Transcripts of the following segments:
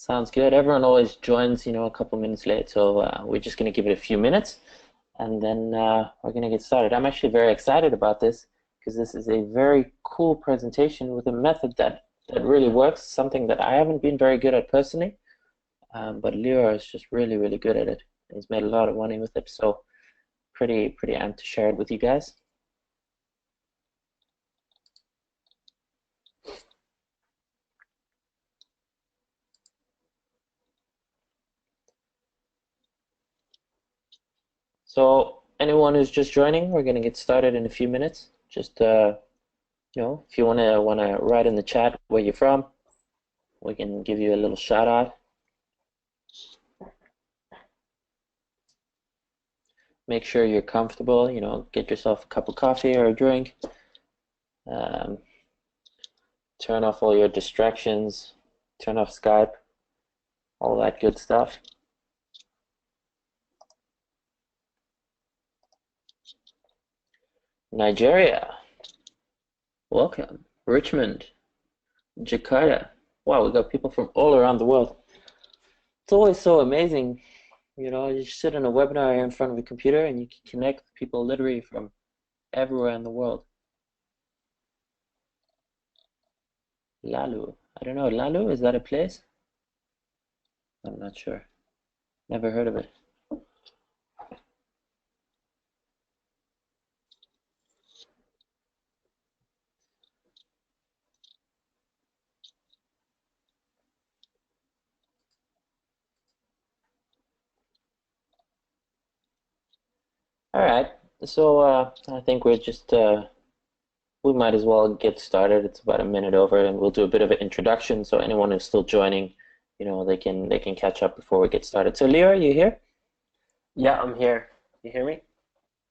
Sounds good. Everyone always joins, a couple minutes late, so we're just going to give it a few minutes, and then we're going to get started. I'm actually very excited about this because this is a very cool presentation with a method that really works, something that I haven't been very good at personally, but Leo is just really, really good at it. He's made a lot of money with it, so pretty amped to share it with you guys. So anyone who's just joining, we're going to get started in a few minutes. Just if you wanna write in the chat where you're from, we can give you a little shout out. Make sure you're comfortable. Get yourself a cup of coffee or a drink. Turn off all your distractions. Turn off Skype. All that good stuff. Nigeria. Welcome. Richmond. Jakarta. Wow, we got people from all around the world. It's always so amazing. You sit in a webinar in front of a computer and you can connect with people literally from everywhere in the world. Lalu. I don't know. Lalu, is that a place? I'm not sure. Never heard of it. All right, so I think we might as well get started. It's about a minute over, and we'll do a bit of an introduction. So anyone who's still joining, they can catch up before we get started. So Leo, are you here? Yeah, I'm here. You hear me?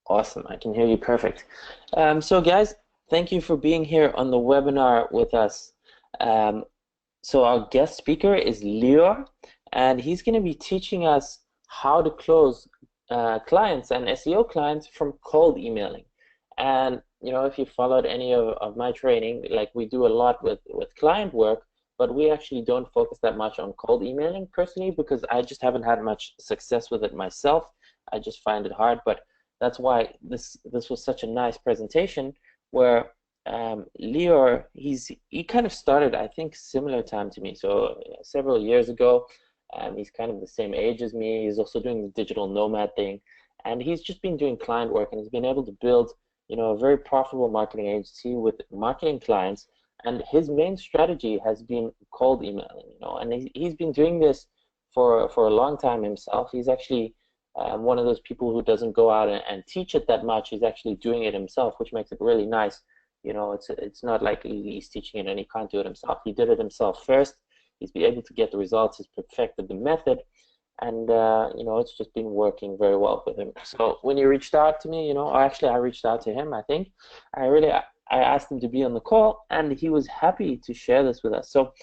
Awesome, I can hear you perfect. So guys, thank you for being here on the webinar with us. So our guest speaker is Leo, and he's going to be teaching us how to close clients and SEO clients from cold emailing. And if you followed any of my training, like we do a lot with client work, but we actually don't focus that much on cold emailing personally because I just haven't had much success with it myself. I just find it hard, but that's why this was such a nice presentation where Leo, he kind of started, I think, similar time to me, so several years ago. He's kind of the same age as me. He's also doing the digital nomad thing, and he's just been doing client work, and he's been able to build, a very profitable marketing agency with marketing clients. And his main strategy has been cold emailing, and he's been doing this for a long time himself. He's actually one of those people who doesn't go out and teach it that much. He's actually doing it himself, which makes it really nice. It's not like he's teaching it and he can't do it himself. He did it himself first. He's been able to get the results. He's perfected the method, and it's just been working very well with him. So when he reached out to me, or actually I reached out to him, I think I asked him to be on the call, and he was happy to share this with us. So,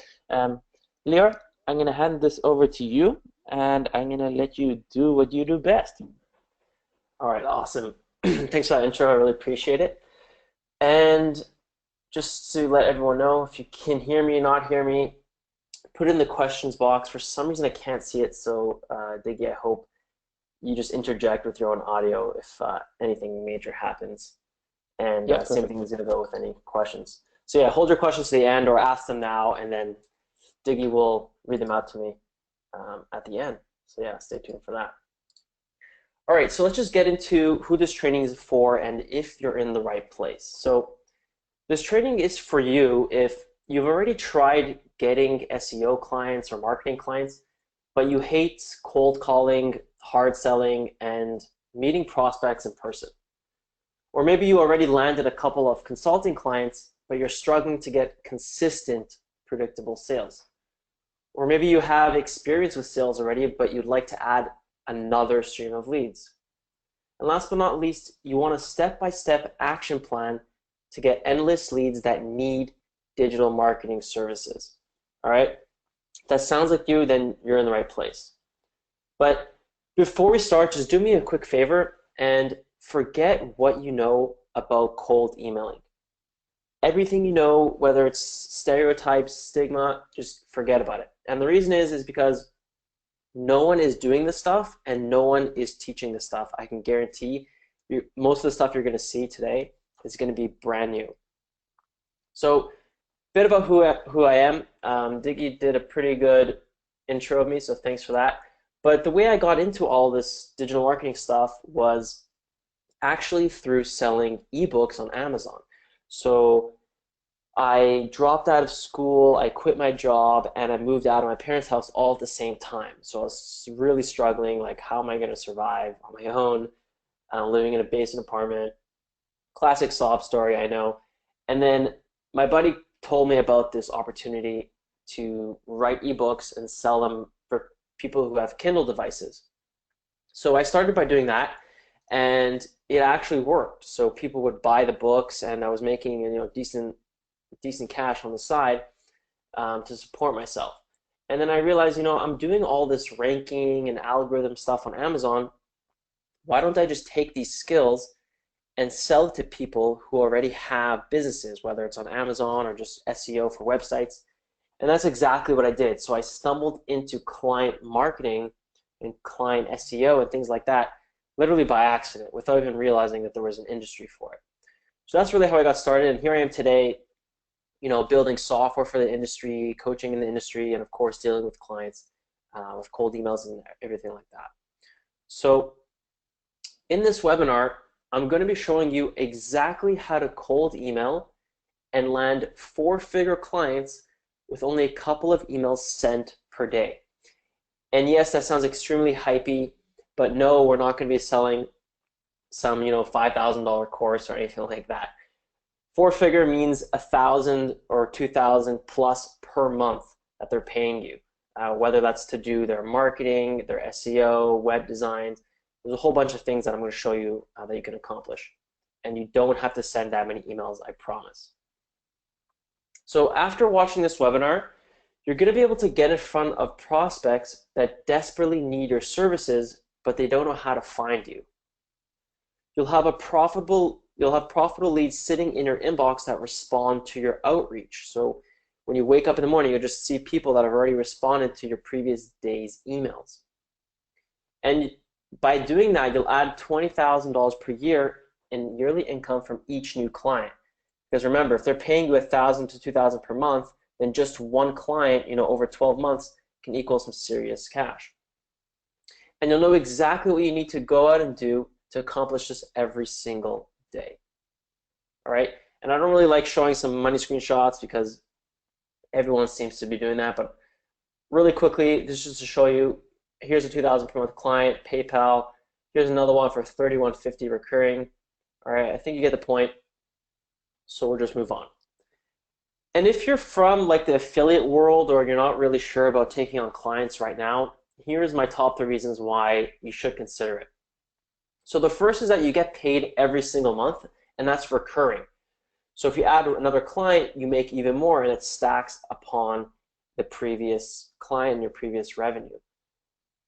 Leo, I'm going to hand this over to you, and I'm going to let you do what you do best. All right, awesome. Thanks for that intro. I really appreciate it. And just to let everyone know, if you can hear me or not hear me, put it in the questions box. For some reason, I can't see it, so Diggy, I hope you just interject with your own audio if anything major happens. And Yeah, same thing is going to go with any questions. So yeah, hold your questions to the end or ask them now, and then Diggy will read them out to me at the end. So yeah, stay tuned for that. All right, so let's just get into who this training is for and if you're in the right place. So this training is for you if you've already tried getting SEO clients or marketing clients, but you hate cold calling, hard selling, and meeting prospects in person. Or maybe you already landed a couple of consulting clients, but you're struggling to get consistent, predictable sales. Or maybe you have experience with sales already, but you'd like to add another stream of leads. And last but not least, you want a step-by-step action plan to get endless leads that need digital marketing services. All right? If that sounds like you, then you're in the right place. But before we start, just do me a quick favor and forget what you know about cold emailing. Everything you know, whether it's stereotypes, stigma, just forget about it. And the reason is because no one is doing this stuff and no one is teaching this stuff. I can guarantee you, most of the stuff you're going to see today is going to be brand new. So a bit about who I am. Diggy did a pretty good intro of me, so thanks for that. But the way I got into all this digital marketing stuff was actually through selling ebooks on Amazon. So I dropped out of school, I quit my job, and I moved out of my parents' house all at the same time. So I was really struggling, like, how am I going to survive on my own, living in a basement apartment? Classic sob story, I know. And then my buddy told me about this opportunity to write ebooks and sell them for people who have Kindle devices. So I started by doing that, and it actually worked. So people would buy the books, and I was making decent cash on the side to support myself. And then I realized, I'm doing all this ranking and algorithm stuff on Amazon. Why don't I just take these skills and sell it to people who already have businesses, whether it's on Amazon or just SEO for websites? And that's exactly what I did. So I stumbled into client marketing and client SEO and things like that, literally by accident, without even realizing that there was an industry for it. So that's really how I got started. And here I am today, building software for the industry, coaching in the industry, and of course dealing with clients with cold emails and everything like that. So in this webinar, I'm going to be showing you exactly how to cold email and land 4-figure clients with only a couple of emails sent per day. And yes, that sounds extremely hypey, but no, we're not going to be selling some $5,000 course or anything like that. 4-figure means 1,000 or 2,000 plus per month that they're paying you, whether that's to do their marketing, their SEO, web designs. There's a whole bunch of things that I'm going to show you that you can accomplish. And you don't have to send that many emails, I promise. So after watching this webinar, you're going to be able to get in front of prospects that desperately need your services, but they don't know how to find you. You'll have profitable leads sitting in your inbox that respond to your outreach. So when you wake up in the morning, you'll just see people that have already responded to your previous day's emails. And by doing that, you'll add $20,000 per year in yearly income from each new client. Because remember, if they're paying you $1,000 to $2,000 per month, then just one client, over 12 months can equal some serious cash. And you'll know exactly what you need to go out and do to accomplish this every single day. All right? And I don't really like showing some money screenshots because everyone seems to be doing that, but really quickly, this is just to show you, here's a $2,000 per month client, PayPal. Here's another one for $3,150 recurring. All right, I think you get the point. So we'll just move on. And if you're from like the affiliate world or you're not really sure about taking on clients right now, here's my top 3 reasons why you should consider it. So the first is that you get paid every single month, and that's recurring. So if you add another client, you make even more, and it stacks upon the previous client and your previous revenue.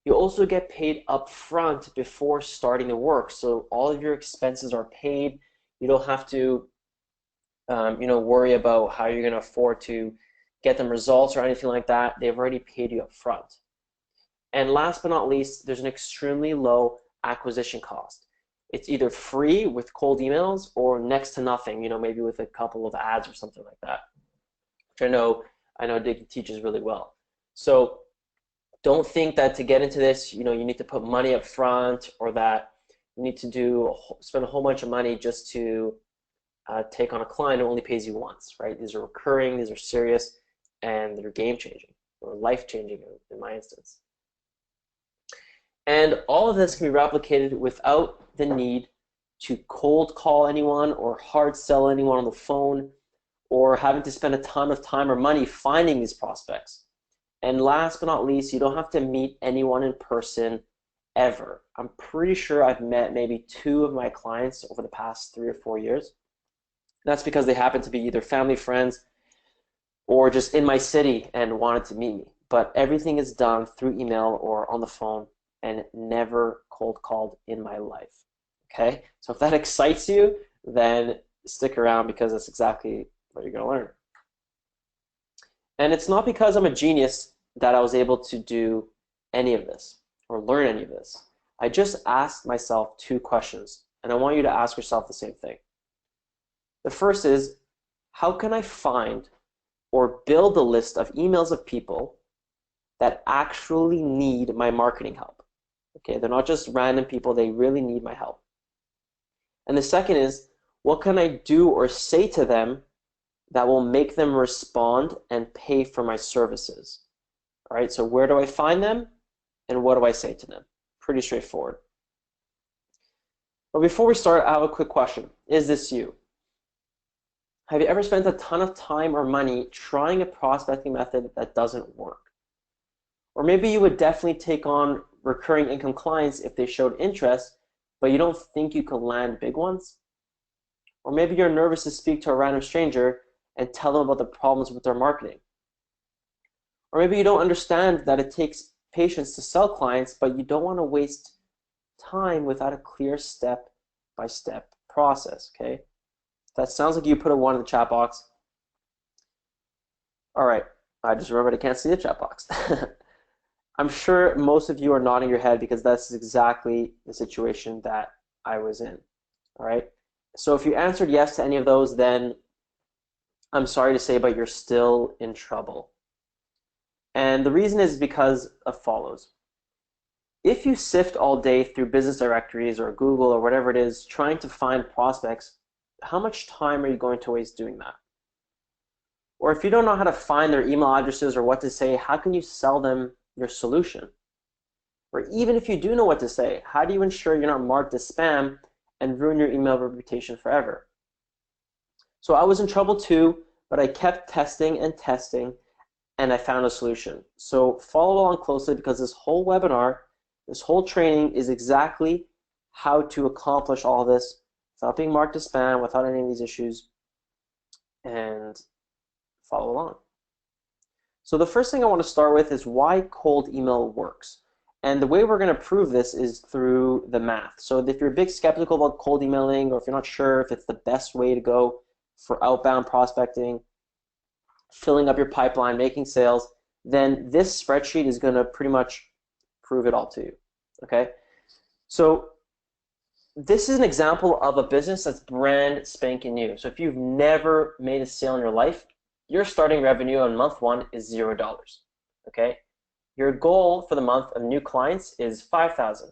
You also get paid up front before starting the work, so all of your expenses are paid. You don't have to worry about how you're going to afford to get them results or anything like that. They've already paid you up front. And last but not least, there's an extremely low acquisition cost. It's either free with cold emails or next to nothing, maybe with a couple of ads or something like that, which I know Dick teaches really well. So don't think that to get into this, you need to put money up front or that you need to spend a whole bunch of money just to take on a client who only pays you once, right? These are recurring, these are serious, and they're game-changing or life-changing in my instance. And all of this can be replicated without the need to cold call anyone or hard sell anyone on the phone or having to spend a ton of time or money finding these prospects. And last but not least, you don't have to meet anyone in person ever. I'm pretty sure I've met maybe 2 of my clients over the past 3 or 4 years. That's because they happen to be either family, friends, or just in my city and wanted to meet me. But everything is done through email or on the phone and never cold called in my life. Okay? So if that excites you, then stick around because that's exactly what you're going to learn. And it's not because I'm a genius that I was able to do any of this or learn any of this. I just asked myself two questions, and I want you to ask yourself the same thing. The first is, how can I find or build a list of emails of people that actually need my marketing help? Okay, they're not just random people, they really need my help. And the second is, what can I do or say to them that will make them respond and pay for my services? All right, so where do I find them and what do I say to them? Pretty straightforward. But before we start, I have a quick question. Is this you? Have you ever spent a ton of time or money trying a prospecting method that doesn't work? Or maybe you would definitely take on recurring income clients if they showed interest, but you don't think you could land big ones? Or maybe you're nervous to speak to a random stranger and tell them about the problems with their marketing. Or maybe you don't understand that it takes patience to sell clients, but you don't want to waste time without a clear step-by-step process, okay? If that sounds like you, put a 1 in the chat box. All right, I just remembered I can't see the chat box. I'm sure most of you are nodding your head because that's exactly the situation that I was in, all right? So if you answered yes to any of those, then I'm sorry to say, but you're still in trouble. And the reason is because of follows. If you sift all day through business directories or Google or whatever it is, trying to find prospects, how much time are you going to waste doing that? Or if you don't know how to find their email addresses or what to say, how can you sell them your solution? Or even if you do know what to say, how do you ensure you're not marked as spam and ruin your email reputation forever? So I was in trouble too, but I kept testing and testing, and I found a solution. So follow along closely because this whole webinar, this whole training is exactly how to accomplish all this without being marked as spam, without any of these issues, and follow along. So the first thing I want to start with is why cold email works. And the way we're going to prove this is through the math. So if you're a big skeptical about cold emailing, or if you're not sure if it's the best way to go for outbound prospecting, filling up your pipeline, making sales, then this spreadsheet is going to pretty much prove it all to you, okay? So this is an example of a business that's brand spanking new. So if you've never made a sale in your life, your starting revenue on month 1 is $0, okay? Your goal for the month of new clients is $5,000,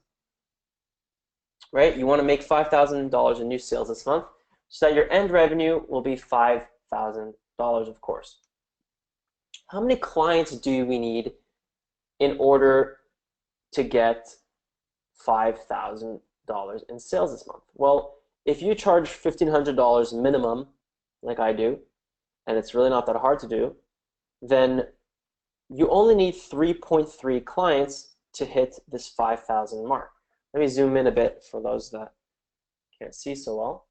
right? You want to make $5,000 in new sales this month so that your end revenue will be $5,000, of course. How many clients do we need in order to get $5,000 in sales this month? Well, if you charge $1,500 minimum, like I do, and it's really not that hard to do, then you only need 3.3 clients to hit this 5,000 mark. Let me zoom in a bit for those that can't see so well.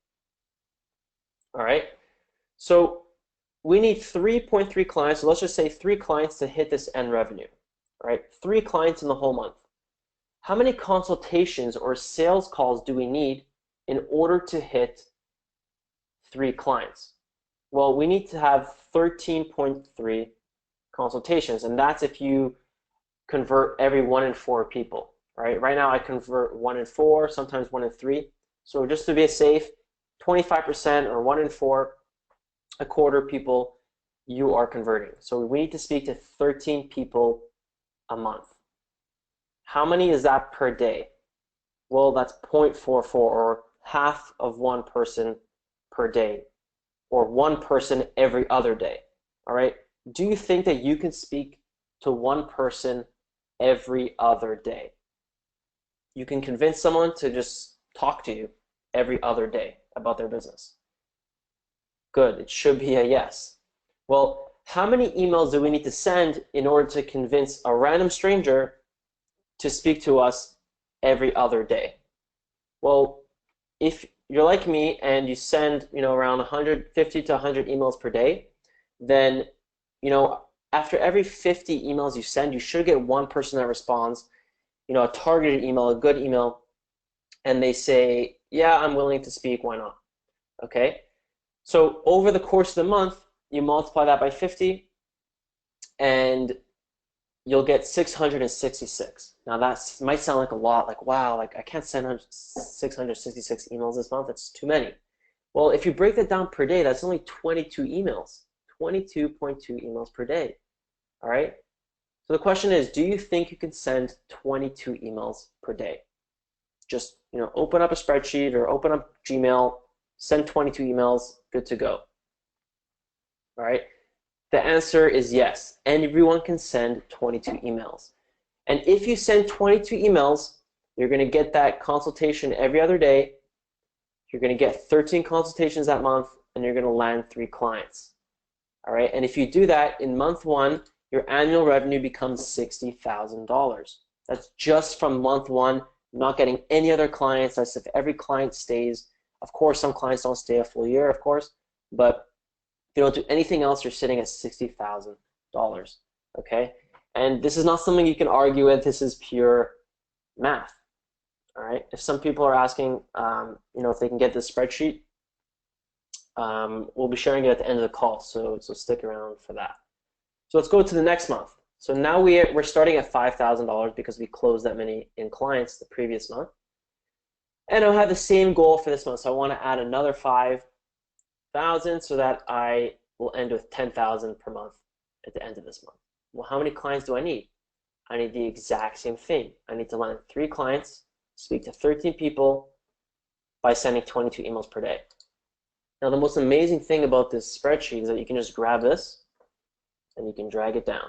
All right, so we need 3.3 clients, so let's just say 3 clients to hit this end revenue, all right? 3 clients in the whole month. How many consultations or sales calls do we need in order to hit 3 clients? Well, we need to have 13.3 consultations, and that's if you convert every 1 in 4 people, right? Right now I convert 1 in 4, sometimes 1 in 3. So just to be safe, 25% or 1 in 4, a quarter people you are converting. So we need to speak to 13 people a month. How many is that per day? Well, that's 0.44, or half of 1 person per day, or 1 person every other day, all right? Do you think that you can speak to 1 person every other day? You can convince someone to just talk to you every other day about their business. Good, it should be a yes. Well, how many emails do we need to send in order to convince a random stranger to speak to us every other day? Well, if you're like me and you send, around 150 to 100 emails per day, then, after every 50 emails you send, you should get 1 person that responds, a targeted email, a good email, and they say, yeah, I'm willing to speak, why not? Okay? So over the course of the month, you multiply that by 50, and you'll get 666. Now that might sound like a lot, like wow, like I can't send 666 emails this month, that's too many. Well, if you break that down per day, that's only 22 emails, 22.2 emails per day, all right? So the question is, do you think you can send 22 emails per day? Just, open up a spreadsheet or open up Gmail, send 22 emails, good to go, all right? The answer is yes. Everyone can send 22 emails. And if you send 22 emails, you're going to get that consultation every other day. You're going to get 13 consultations that month, and you're going to land 3 clients. All right. And if you do that in month 1, your annual revenue becomes $60,000. That's just from month 1, not getting any other clients. That's if every client stays. Of course, some clients don't stay a full year, of course, but if you don't do anything else, you're sitting at $60,000, okay? And this is not something you can argue with. This is pure math, all right? If some people are asking, if they can get this spreadsheet, we'll be sharing it at the end of the call, so stick around for that. So let's go to the next month. So now we're starting at $5,000 because we closed that many in clients the previous month. And I'll have the same goal for this month. So I want to add another 5,000 so that I will end with 10,000 per month at the end of this month. Well, how many clients do I need? I need the exact same thing. I need to land 3 clients, speak to 13 people by sending 22 emails per day. Now, the most amazing thing about this spreadsheet is that you can just grab this and you can drag it down.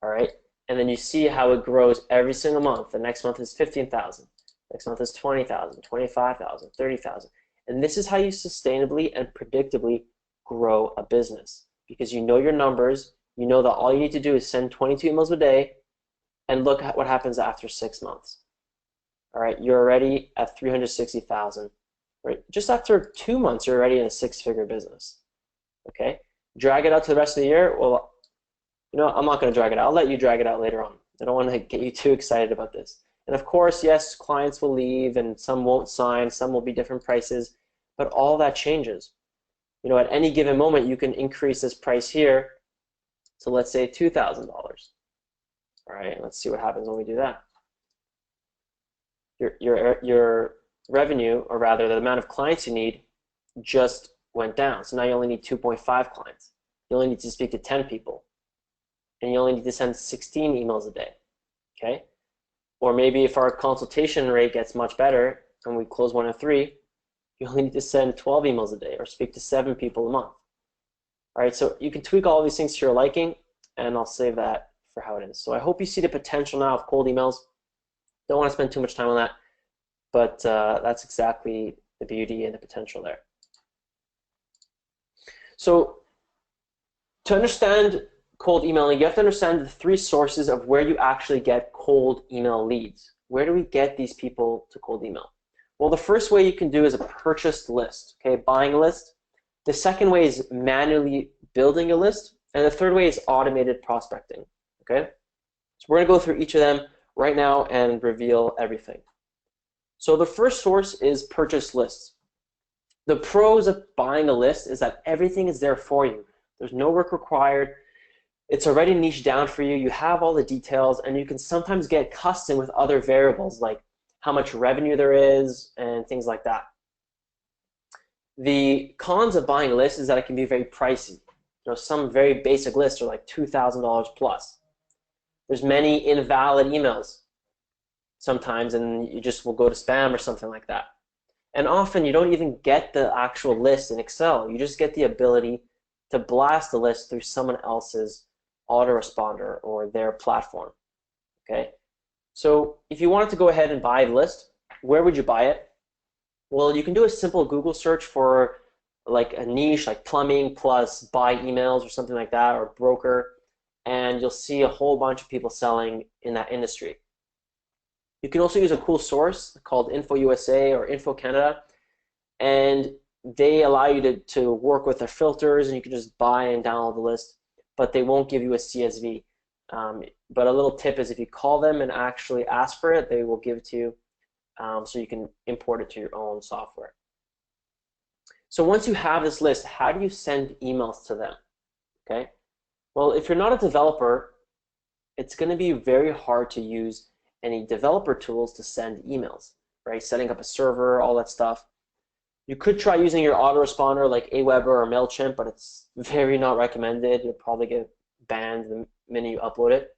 All right? And then you see how it grows every single month. The next month is 15,000. Next month is 20,000, 25,000, 30,000. And this is how you sustainably and predictably grow a business, because you know your numbers. You know that all you need to do is send 22 emails a day, and look at what happens after 6 months. All right, you're already at 360,000. Right, just after 2 months, you're already in a 6-figure business. Okay, drag it out to the rest of the year. Well, I'm not going to drag it out. I'll let you drag it out later on. I don't want to get you too excited about this. And of course, yes, clients will leave, and some won't sign. Some will be different prices, but all that changes. At any given moment, you can increase this price here to, let's say, $2,000. All right, let's see what happens when we do that. Your revenue, or rather the amount of clients you need, just went down. So now you only need 2.5 clients. You only need to speak to 10 people. And you only need to send 16 emails a day. Okay? Or maybe if our consultation rate gets much better and we close 1 in 3, you only need to send 12 emails a day or speak to 7 people a month. All right, so you can tweak all these things to your liking, and I'll save that for how it is. So I hope you see the potential now of cold emails. Don't want to spend too much time on that, but that's exactly the beauty and the potential there. So to understand cold emailing, you have to understand the 3 sources of where you actually get cold email leads. Where do we get these people to cold email? Well, the first way you can do is a purchased list, okay, buying a list. The second way is manually building a list, and the third way is automated prospecting, okay? So we're gonna go through each of them right now and reveal everything. So the first source is purchased lists. The pros of buying a list is that everything is there for you. There's no work required. It's already niched down for you. You have all the details, and you can sometimes get custom with other variables like how much revenue there is and things like that. The cons of buying a list is that it can be very pricey. Some very basic lists are like $2,000 plus. There's many invalid emails sometimes, and you just will go to spam or something like that. And often you don't even get the actual list in Excel. You just get the ability to blast the list through someone else's autoresponder or their platform, okay? So if you wanted to go ahead and buy the list, where would you buy it? Well, you can do a simple Google search for like a niche like plumbing plus buy emails or something like that, or broker, and you'll see a whole bunch of people selling in that industry. You can also use a cool source called Info USA or Info Canada, and they allow you to work with their filters, and you can just buy and download the list, but they won't give you a CSV. But a little tip is if you call them and actually ask for it, they will give it to you, so you can import it to your own software. So once you have this list, how do you send emails to them? Okay. Well, if you're not a developer, it's going to be very hard to use any developer tools to send emails, right? Setting up a server, all that stuff. You could try using your autoresponder like Aweber or MailChimp, but it's very not recommended. You'll probably get banned the minute you upload it.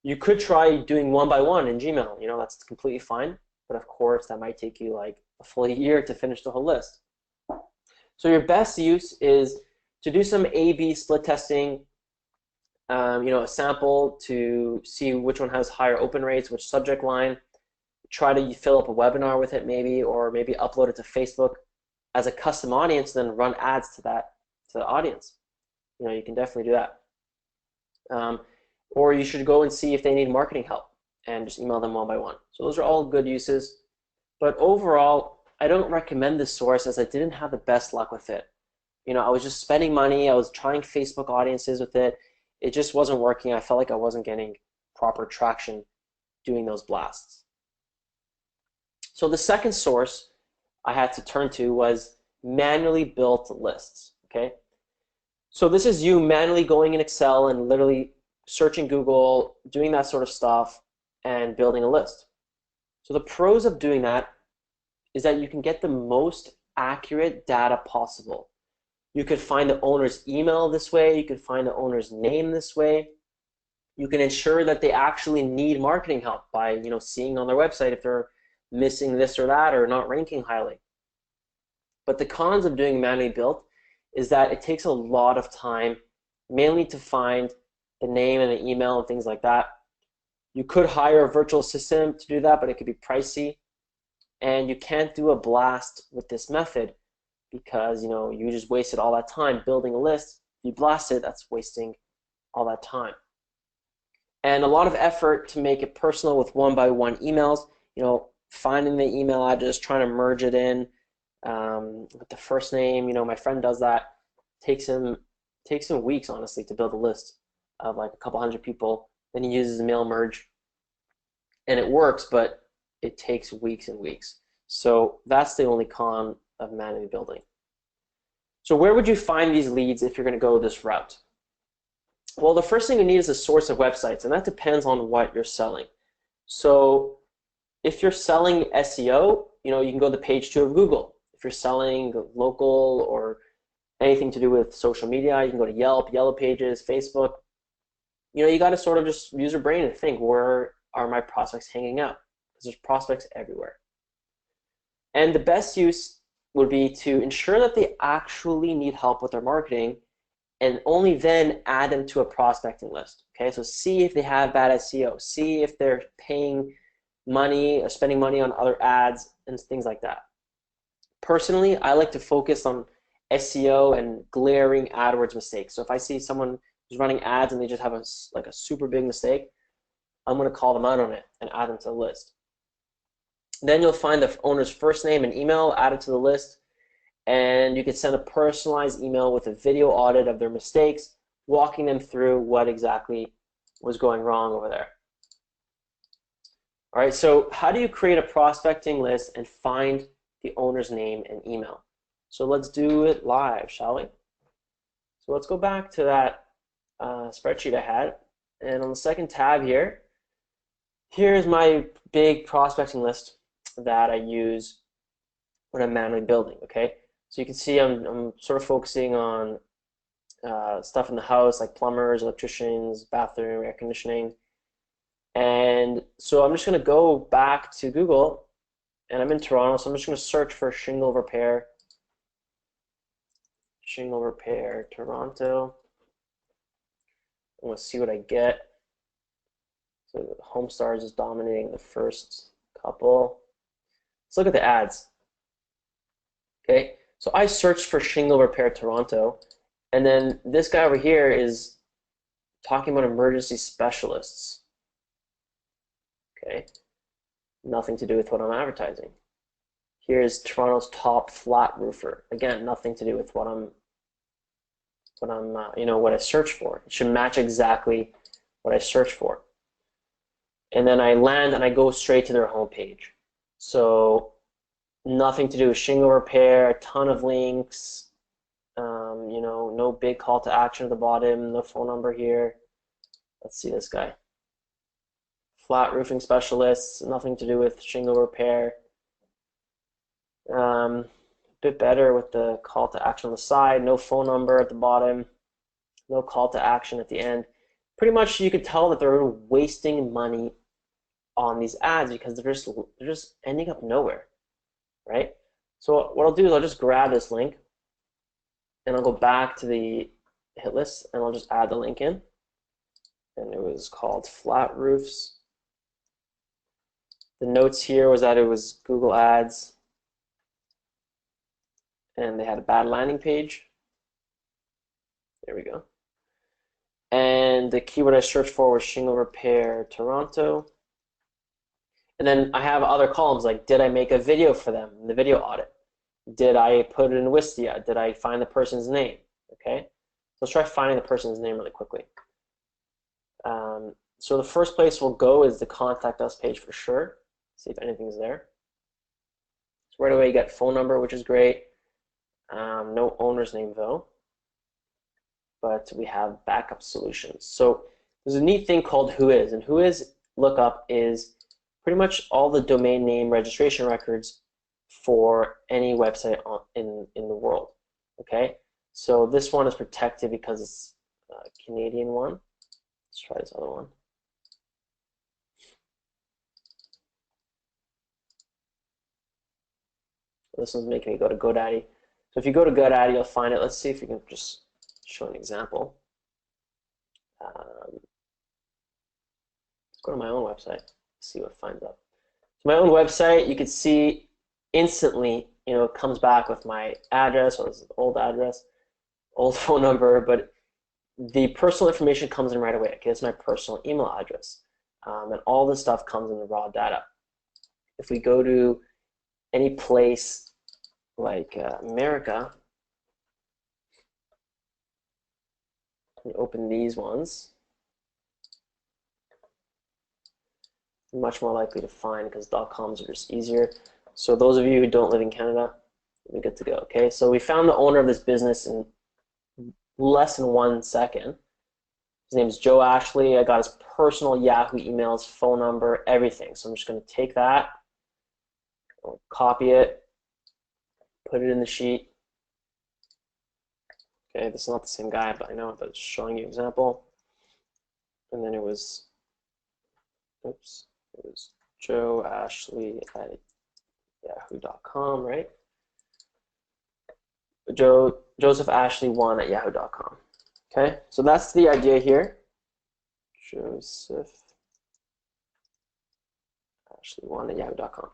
You could try doing one by one in Gmail. That's completely fine. But of course, that might take you like a full year to finish the whole list. So your best use is to do some A/B split testing, a sample to see which one has higher open rates, which subject line. Try to fill up a webinar with it maybe, or maybe upload it to Facebook as a custom audience, then run ads to the audience. You can definitely do that. Or you should go and see if they need marketing help and just email them one by one. So those are all good uses. But overall, I don't recommend this source as I didn't have the best luck with it. I was just spending money. I was trying Facebook audiences with it. It just wasn't working. I felt like I wasn't getting proper traction doing those blasts. So the second source I had to turn to was manually built lists, okay? So this is you manually going in Excel and literally searching Google, doing that sort of stuff, and building a list. So the pros of doing that is that you can get the most accurate data possible. You could find the owner's email this way. You could find the owner's name this way. You can ensure that they actually need marketing help by seeing on their website if they're missing this or that or not ranking highly. But the cons of doing manually built is that it takes a lot of time, mainly to find the name and the email and things like that. You could hire a virtual assistant to do that, but it could be pricey. And you can't do a blast with this method because you just wasted all that time building a list. If you blast it, that's wasting all that time. And a lot of effort to make it personal with one-by-one emails, finding the email address, trying to merge it in with the first name. My friend does that. Takes him weeks, honestly, to build a list of like a couple hundred people. Then he uses a mail merge, and it works, but it takes weeks and weeks. So that's the only con of manually building. So where would you find these leads if you're going to go this route? Well, the first thing you need is a source of websites, and that depends on what you're selling. So if you're selling SEO, you can go to page 2 of Google. If you're selling local or anything to do with social media, you can go to Yelp, Yellow Pages, Facebook. You got to sort of just use your brain and think, where are my prospects hanging out? Because there's prospects everywhere. And the best use would be to ensure that they actually need help with their marketing, and only then add them to a prospecting list. Okay, so see if they have bad SEO, see if they're paying money or spending money on other ads and things like that. Personally, I like to focus on SEO and glaring AdWords mistakes. So if I see someone who's running ads and they just have a super big mistake, I'm going to call them out on it and add them to the list. Then you'll find the owner's first name and email, add it to the list, and you can send a personalized email with a video audit of their mistakes, walking them through what exactly was going wrong over there. All right, so how do you create a prospecting list and find the owner's name and email? So let's do it live, shall we? So let's go back to that spreadsheet I had, and on the second tab here, here's my big prospecting list that I use when I'm manually building, okay? So you can see I'm sort of focusing on stuff in the house like plumbers, electricians, bathroom, air conditioning. And so I'm just going to go back to Google, and I'm in Toronto, so I'm just going to search for shingle repair Toronto. I'm going to see what I get. So Homestars is dominating the first couple. Let's look at the ads. Okay, so I searched for shingle repair Toronto, and then this guy over here is talking about emergency specialists. Okay, nothing to do with what I'm advertising. Here's Toronto's top flat roofer. Again, nothing to do with what I search for. It should match exactly what I search for. And then I land and I go straight to their homepage. So nothing to do with shingle repair, a ton of links, no big call to action at the bottom, no phone number here. Let's see this guy. flat roofing specialists, nothing to do with shingle repair. A bit better with the call to action on the side, no phone number at the bottom, no call to action at the end. Pretty much you could tell that they're wasting money on these ads because they're just ending up nowhere, right? So what I'll do is I'll just grab this link and I'll go back to the hit list and I'll just add the link in. And it was called Flat Roofs. The notes here was that it was Google Ads and they had a bad landing page. There we go. And the keyword I searched for was shingle repair Toronto. And then I have other columns like, did I make a video for them, the video audit? Did I put it in Wistia? Did I find the person's name? Okay, so let's try finding the person's name really quickly. So the first place we'll go is the contact us page for sure. See if anything's there. So right away you get phone number, which is great. No owner's name though, but we have backup solutions. So there's a neat thing called Whois, and Whois lookup is pretty much all the domain name registration records for any website in the world. Okay, so this one is protected because it's a Canadian one. Let's try this other one. This one's making me go to GoDaddy. So if you go to GoDaddy, you'll find it. Let's see if we can just show an example. Let's go to my own website, see what finds up. So my own website, you can see instantly, it comes back with my address, or this is the old address, old phone number, but the personal information comes in right away. Okay, it's my personal email address. And all this stuff comes in the raw data. If we go to any place like America, and open these ones, you're much more likely to find because .coms are just easier. So those of you who don't live in Canada, we're good to go. Okay, so we found the owner of this business in less than 1 second. His name is Joe Ashley. I got his personal Yahoo emails, phone number, everything. So I'm just going to take that, I'll copy it, put it in the sheet. Okay, this is not the same guy, but I know, but it's showing you an example. And then it was, oops, it was Joe Ashley at yahoo.com, right? Joseph Ashley 1 at yahoo.com. Okay, so that's the idea here. Joseph Ashley 1 at yahoo.com.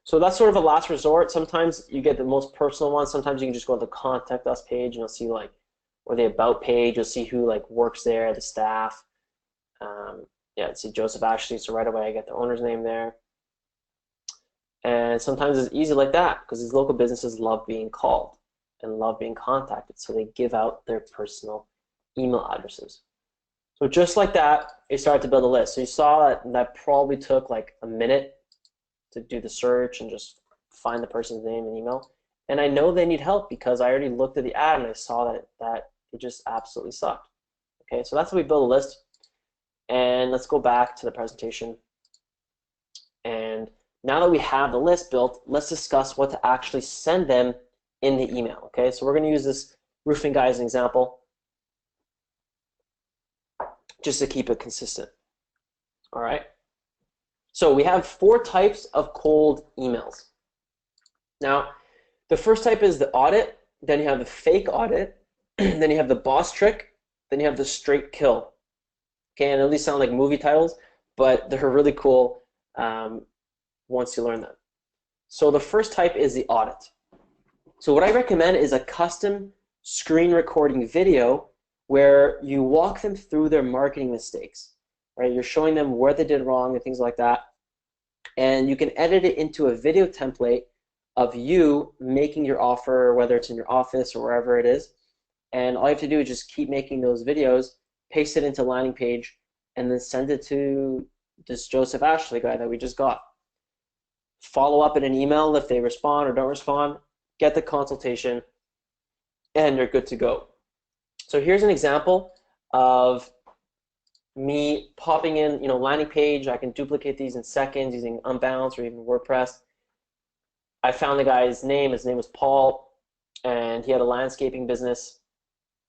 So that's sort of a last resort. Sometimes you get the most personal one. Sometimes you can just go to the contact us page and you'll see like, or the about page, you'll see who like works there, the staff. Yeah, see Joseph Ashley, so right away I get the owner's name there. And sometimes it's easy like that because these local businesses love being called and love being contacted, so they give out their personal email addresses. So just like that, they started to build a list. So you saw that probably took like a minute to do the search and just find the person's name and email. And I know they need help because I already looked at the ad and I saw that it just absolutely sucked. Okay, so that's how we build a list. And let's go back to the presentation. And now that we have the list built, let's discuss what to actually send them in the email. Okay, so we're going to use this roofing guy as an example, just to keep it consistent. All right. So we have 4 types of cold emails. Now, the first type is the audit, then you have the fake audit, then you have the boss trick, then you have the straight kill. Okay, and these sound like movie titles, but they're really cool once you learn them. So the first type is the audit. So what I recommend is a custom screen recording video where you walk them through their marketing mistakes, right? You're showing them where they did wrong and things like that. And you can edit it into a video template of you making your offer, whether it's in your office or wherever it is. And all you have to do is just keep making those videos, paste it into a landing page, and then send it to this Joseph Ashley guy that we just got. Follow up in an email if they respond or don't respond, get the consultation, and you're good to go. So here's an example of me popping in, landing page. I can duplicate these in seconds using Unbounce or even WordPress. I found the guy's name. His name was Paul, and he had a landscaping business.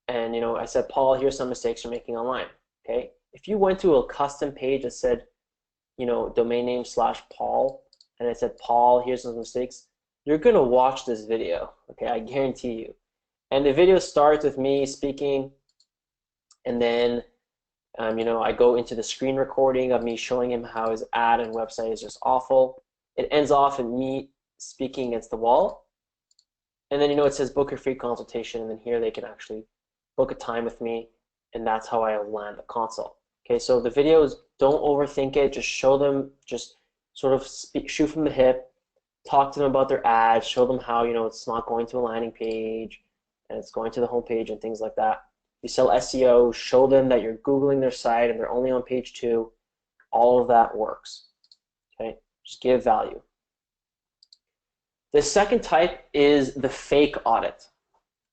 And I said, Paul, here's some mistakes you're making online. Okay, if you went to a custom page that said, domain name / Paul, and it said, Paul, here's some mistakes, you're gonna watch this video. Okay, I guarantee you. And the video starts with me speaking, and then I go into the screen recording of me showing him how his ad and website is just awful. It ends off in me speaking against the wall. And then, it says book a free consultation, and then here they can actually book a time with me, and that's how I land the consult. Okay, so the videos, don't overthink it. Just show them, just sort of shoot from the hip, talk to them about their ads, show them how, it's not going to a landing page, and it's going to the home page and things like that. You sell SEO, show them that you're Googling their site and they're only on page 2. All of that works. Okay, just give value. The second type is the fake audit.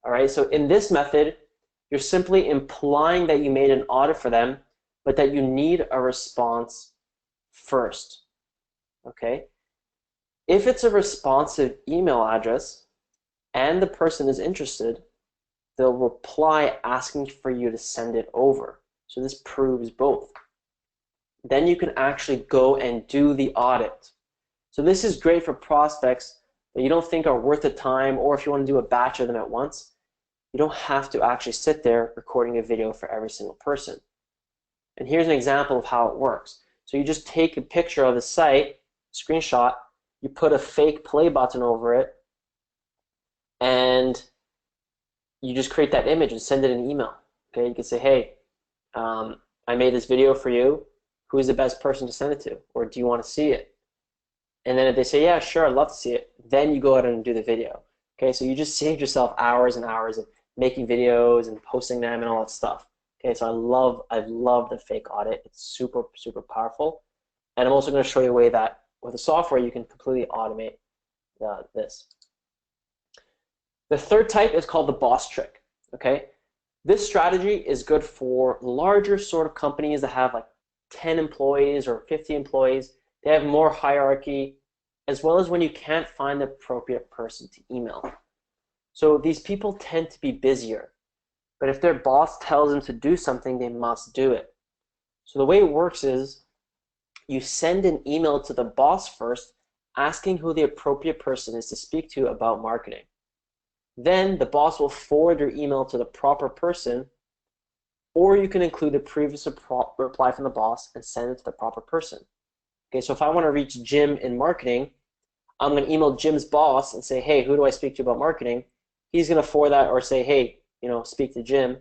All right, so in this method, you're simply implying that you made an audit for them, but that you need a response first. Okay, if it's a responsive email address and the person is interested, they'll reply asking for you to send it over. So this proves both. Then you can actually go and do the audit. So this is great for prospects that you don't think are worth the time, or if you want to do a batch of them at once, you don't have to actually sit there recording a video for every single person. And here's an example of how it works. So you just take a picture of the site, screenshot, you put a fake play button over it, and you just create that image and send it an email. Okay, you can say, hey, I made this video for you. Who's the best person to send it to? Or do you want to see it? And then if they say, yeah, sure, I'd love to see it, then you go out and do the video. Okay, so you just saved yourself hours and hours of making videos and posting them and all that stuff. Okay, so I love the fake audit. It's super, super powerful. And I'm also going to show you a way that with the software you can completely automate this. The third type is called the boss trick. Okay, this strategy is good for larger sort of companies that have like 10 employees or 50 employees. They have more hierarchy, as well as when you can't find the appropriate person to email. So these people tend to be busier, but if their boss tells them to do something, they must do it. So the way it works is you send an email to the boss first, asking who the appropriate person is to speak to about marketing. Then the boss will forward your email to the proper person, or you can include the previous reply from the boss and send it to the proper person. Okay, so if I want to reach Jim in marketing, I'm going to email Jim's boss and say, hey, who do I speak to about marketing? He's going to forward that or say, hey, speak to Jim.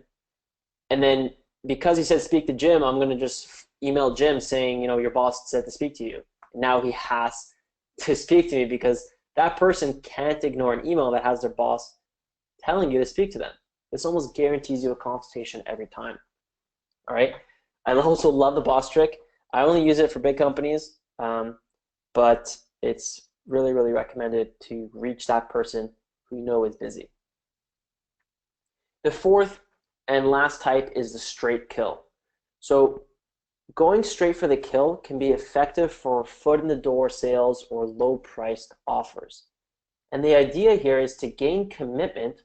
And then because he said speak to Jim, I'm going to just email Jim saying, your boss said to speak to you. Now he has to speak to me because that person can't ignore an email that has their boss telling you to speak to them. This almost guarantees you a consultation every time. All right. I also love the boss trick. I only use it for big companies, but it's really, really recommended to reach that person who you know is busy. The fourth and last type is the straight kill. So going straight for the kill can be effective for foot in the door sales or low priced offers. And the idea here is to gain commitment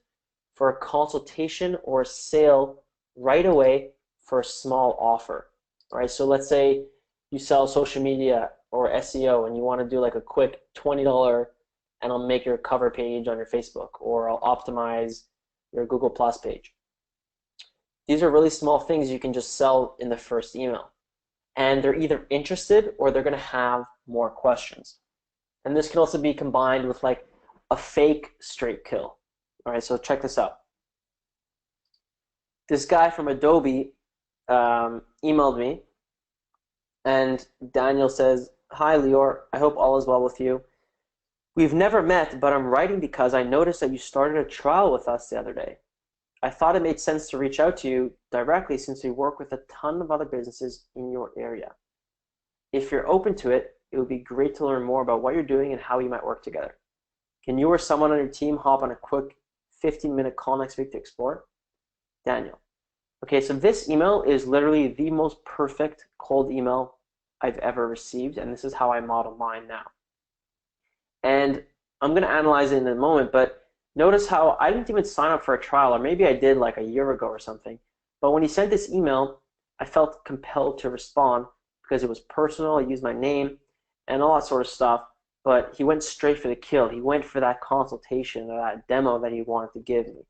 for a consultation or a sale right away for a small offer. All right, so let's say you sell social media or SEO and you want to do like a quick $20 and I'll make your cover page on your Facebook, or I'll optimize your Google Plus page. These are really small things you can just sell in the first email. And they're either interested or they're going to have more questions. And this can also be combined with like a fake straight kill. All right, so check this out. This guy from Adobe emailed me, and Daniel says, hi, Lior, I hope all is well with you. We've never met, but I'm writing because I noticed that you started a trial with us the other day. I thought it made sense to reach out to you directly since we work with a ton of other businesses in your area. If you're open to it, it would be great to learn more about what you're doing and how we might work together. Can you or someone on your team hop on a quick 15-minute call next week to explore? Daniel. Okay, so this email is literally the most perfect cold email I've ever received, and this is how I model mine now. And I'm going to analyze it in a moment, but notice how I didn't even sign up for a trial, or maybe I did like a year ago or something. But when he sent this email, I felt compelled to respond because it was personal. I used my name and all that sort of stuff. But he went straight for the kill. He went for that consultation or that demo that he wanted to give me.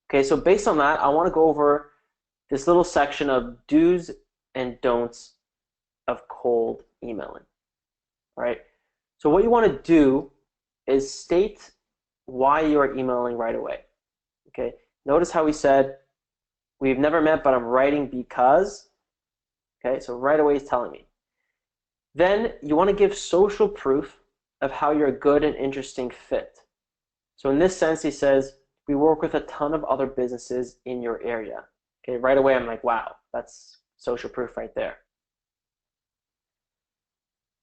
Okay, so based on that, I want to go over this little section of do's and don'ts of cold emailing. All right. So what you want to do is state why you are emailing right away. Okay. Notice how he said, we've never met, but I'm writing because. Okay. So right away he's telling me. Then you want to give social proof of how you're a good and interesting fit. So in this sense, he says, we work with a ton of other businesses in your area. Okay. Right away, I'm like, wow, that's social proof right there.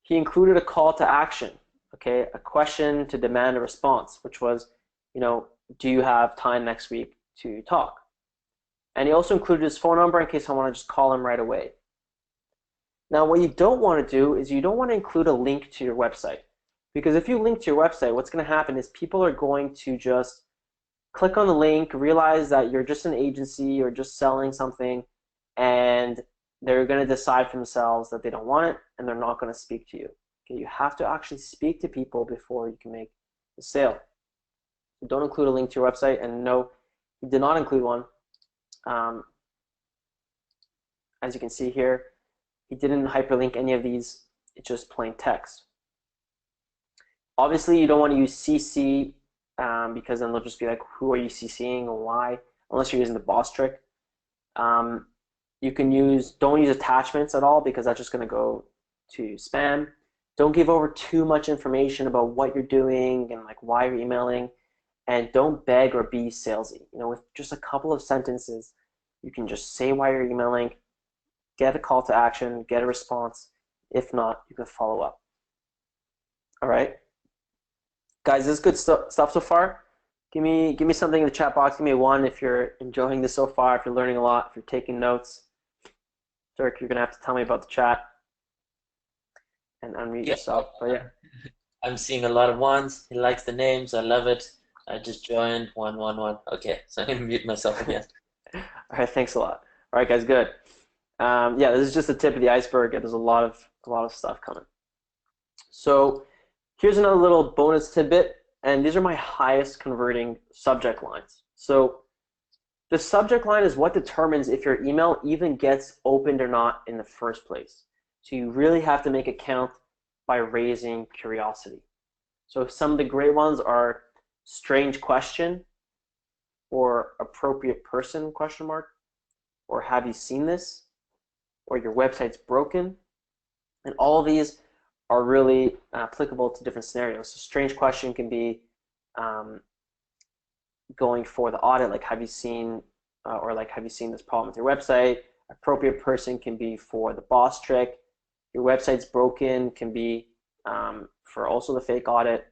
He included a call to action, okay, a question to demand a response, which was, do you have time next week to talk? And he also included his phone number in case I want to just call him right away. Now, what you don't want to do is you don't want to include a link to your website. Because if you link to your website, what's going to happen is people are going to just click on the link, realize that you're just an agency or just selling something, and they're going to decide for themselves that they don't want it and they're not going to speak to you. Okay, you have to actually speak to people before you can make the sale. So don't include a link to your website, and no, you did not include one. As you can see here, he didn't hyperlink any of these. It's just plain text. Obviously, you don't want to use CC because then they'll just be like, who are you CCing or why? Unless you're using the boss trick. You can don't use attachments at all because that's just going to go to spam. Don't give over too much information about what you're doing and like why you're emailing, and don't beg or be salesy. With just a couple of sentences, you can just say why you're emailing, get a call to action, get a response. If not, you can follow up. All right, guys, this is good stuff so far. Give me something in the chat box. Give me a 1 if you're enjoying this so far, if you're learning a lot, if you're taking notes. Dirk, you're gonna have to tell me about the chat and unmute Yeah, yourself. But yeah. I'm seeing a lot of ones. He likes the names. I love it. I just joined 111. Okay, so I'm gonna mute myself again. All right, thanks a lot. All right, guys, good. Yeah, this is just the tip of the iceberg. There's a lot of stuff coming. So here's another little bonus tidbit, and these are my highest converting subject lines. So the subject line is what determines if your email even gets opened or not in the first place. So you really have to make it count by raising curiosity. So some of the great ones are strange question, or appropriate person, question mark, or have you seen this, or your website's broken. And all of these are really applicable to different scenarios. So strange question can be going for the audit, like have you seen, or like have you seen this problem with your website. Appropriate person can be for the boss trick. Your website's broken can be for also the fake audit.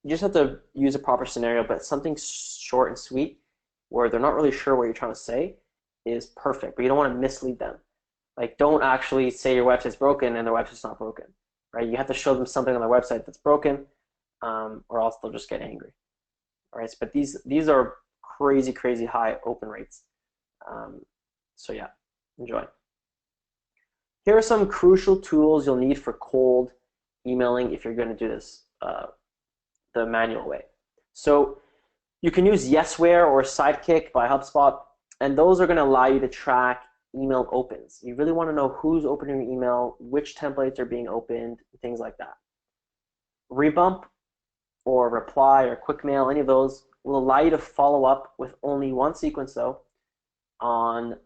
You just have to use a proper scenario, but something short and sweet where they're not really sure what you're trying to say is perfect, but you don't want to mislead them. Like, don't actually say your website's broken and their website's not broken, right? You have to show them something on their website that's broken, or else they'll just get angry. All right, but these are crazy, crazy high open rates. So yeah, enjoy. Here are some crucial tools you'll need for cold emailing if you're going to do this the manual way. So you can use Yesware or Sidekick by HubSpot, and those are going to allow you to track email opens. You really want to know who's opening your email, which templates are being opened, things like that. Rebump or Reply or Quickmail, any of those will allow you to follow up with only one sequence though. On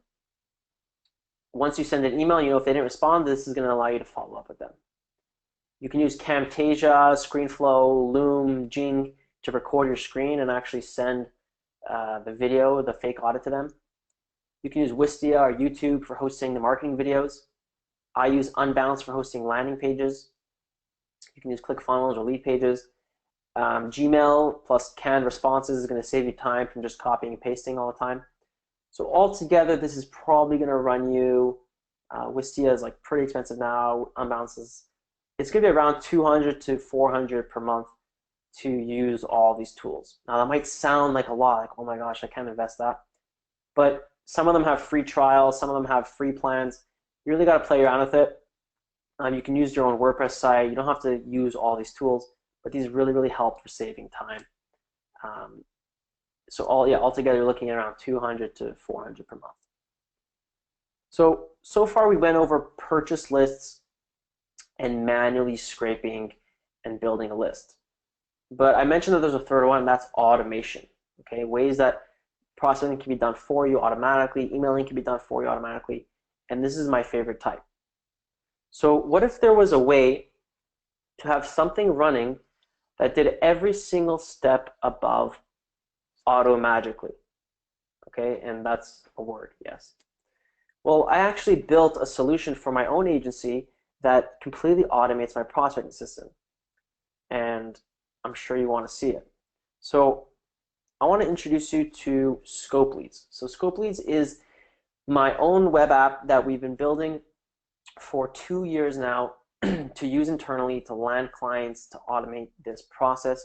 once you send an email, if they didn't respond, this is going to allow you to follow up with them. You can use Camtasia, ScreenFlow, Loom, Jing to record your screen and actually send the video, the fake audit to them. You can use Wistia or YouTube for hosting the marketing videos. I use Unbounce for hosting landing pages. You can use ClickFunnels or lead pages. Gmail plus canned responses is going to save you time from just copying and pasting all the time. So altogether, this is probably going to run you, Wistia is like pretty expensive now, Unbounces. It's going to be around 200 to 400 per month to use all these tools. Now that might sound like a lot, like, oh my gosh, I can't invest that. But some of them have free trials, some of them have free plans. You really got to play around with it. You can use your own WordPress site. You don't have to use all these tools, but these really, really help for saving time. So altogether, you're looking at around 200 to 400 per month. So far we went over purchase lists and manually scraping and building a list. But I mentioned that there's a third one, and that's automation. Okay, ways that prospecting can be done for you automatically, emailing can be done for you automatically, and this is my favorite type. So what if there was a way to have something running that did every single step above auto-magically? Okay, and that's a word, yes. Well, I actually built a solution for my own agency that completely automates my prospecting system, and I'm sure you want to see it. So I want to introduce you to Scope Leads. So Scope Leads is my own web app that we've been building for 2 years now to use internally to land clients, to automate this process.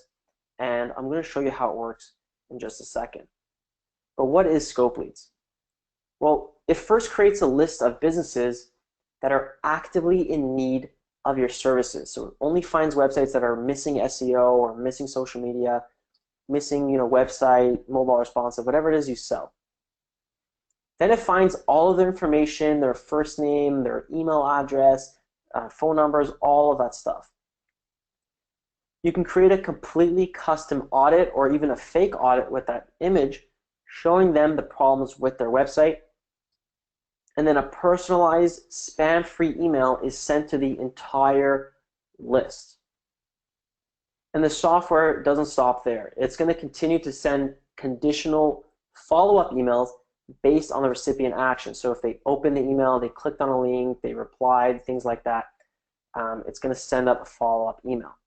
And I'm going to show you how it works in just a second. But what is Scope Leads? Well, it first creates a list of businesses that are actively in need of your services. So it only finds websites that are missing SEO or missing social media, missing website, mobile responsive, whatever it is you sell. Then it finds all of their information, their first name, their email address, phone numbers, all of that stuff. You can create a completely custom audit or even a fake audit with that image showing them the problems with their website. And then a personalized spam-free email is sent to the entire list. And the software doesn't stop there. It's going to continue to send conditional follow-up emails based on the recipient action. So if they opened the email, they clicked on a link, they replied, things like that, it's going to send up a follow-up email.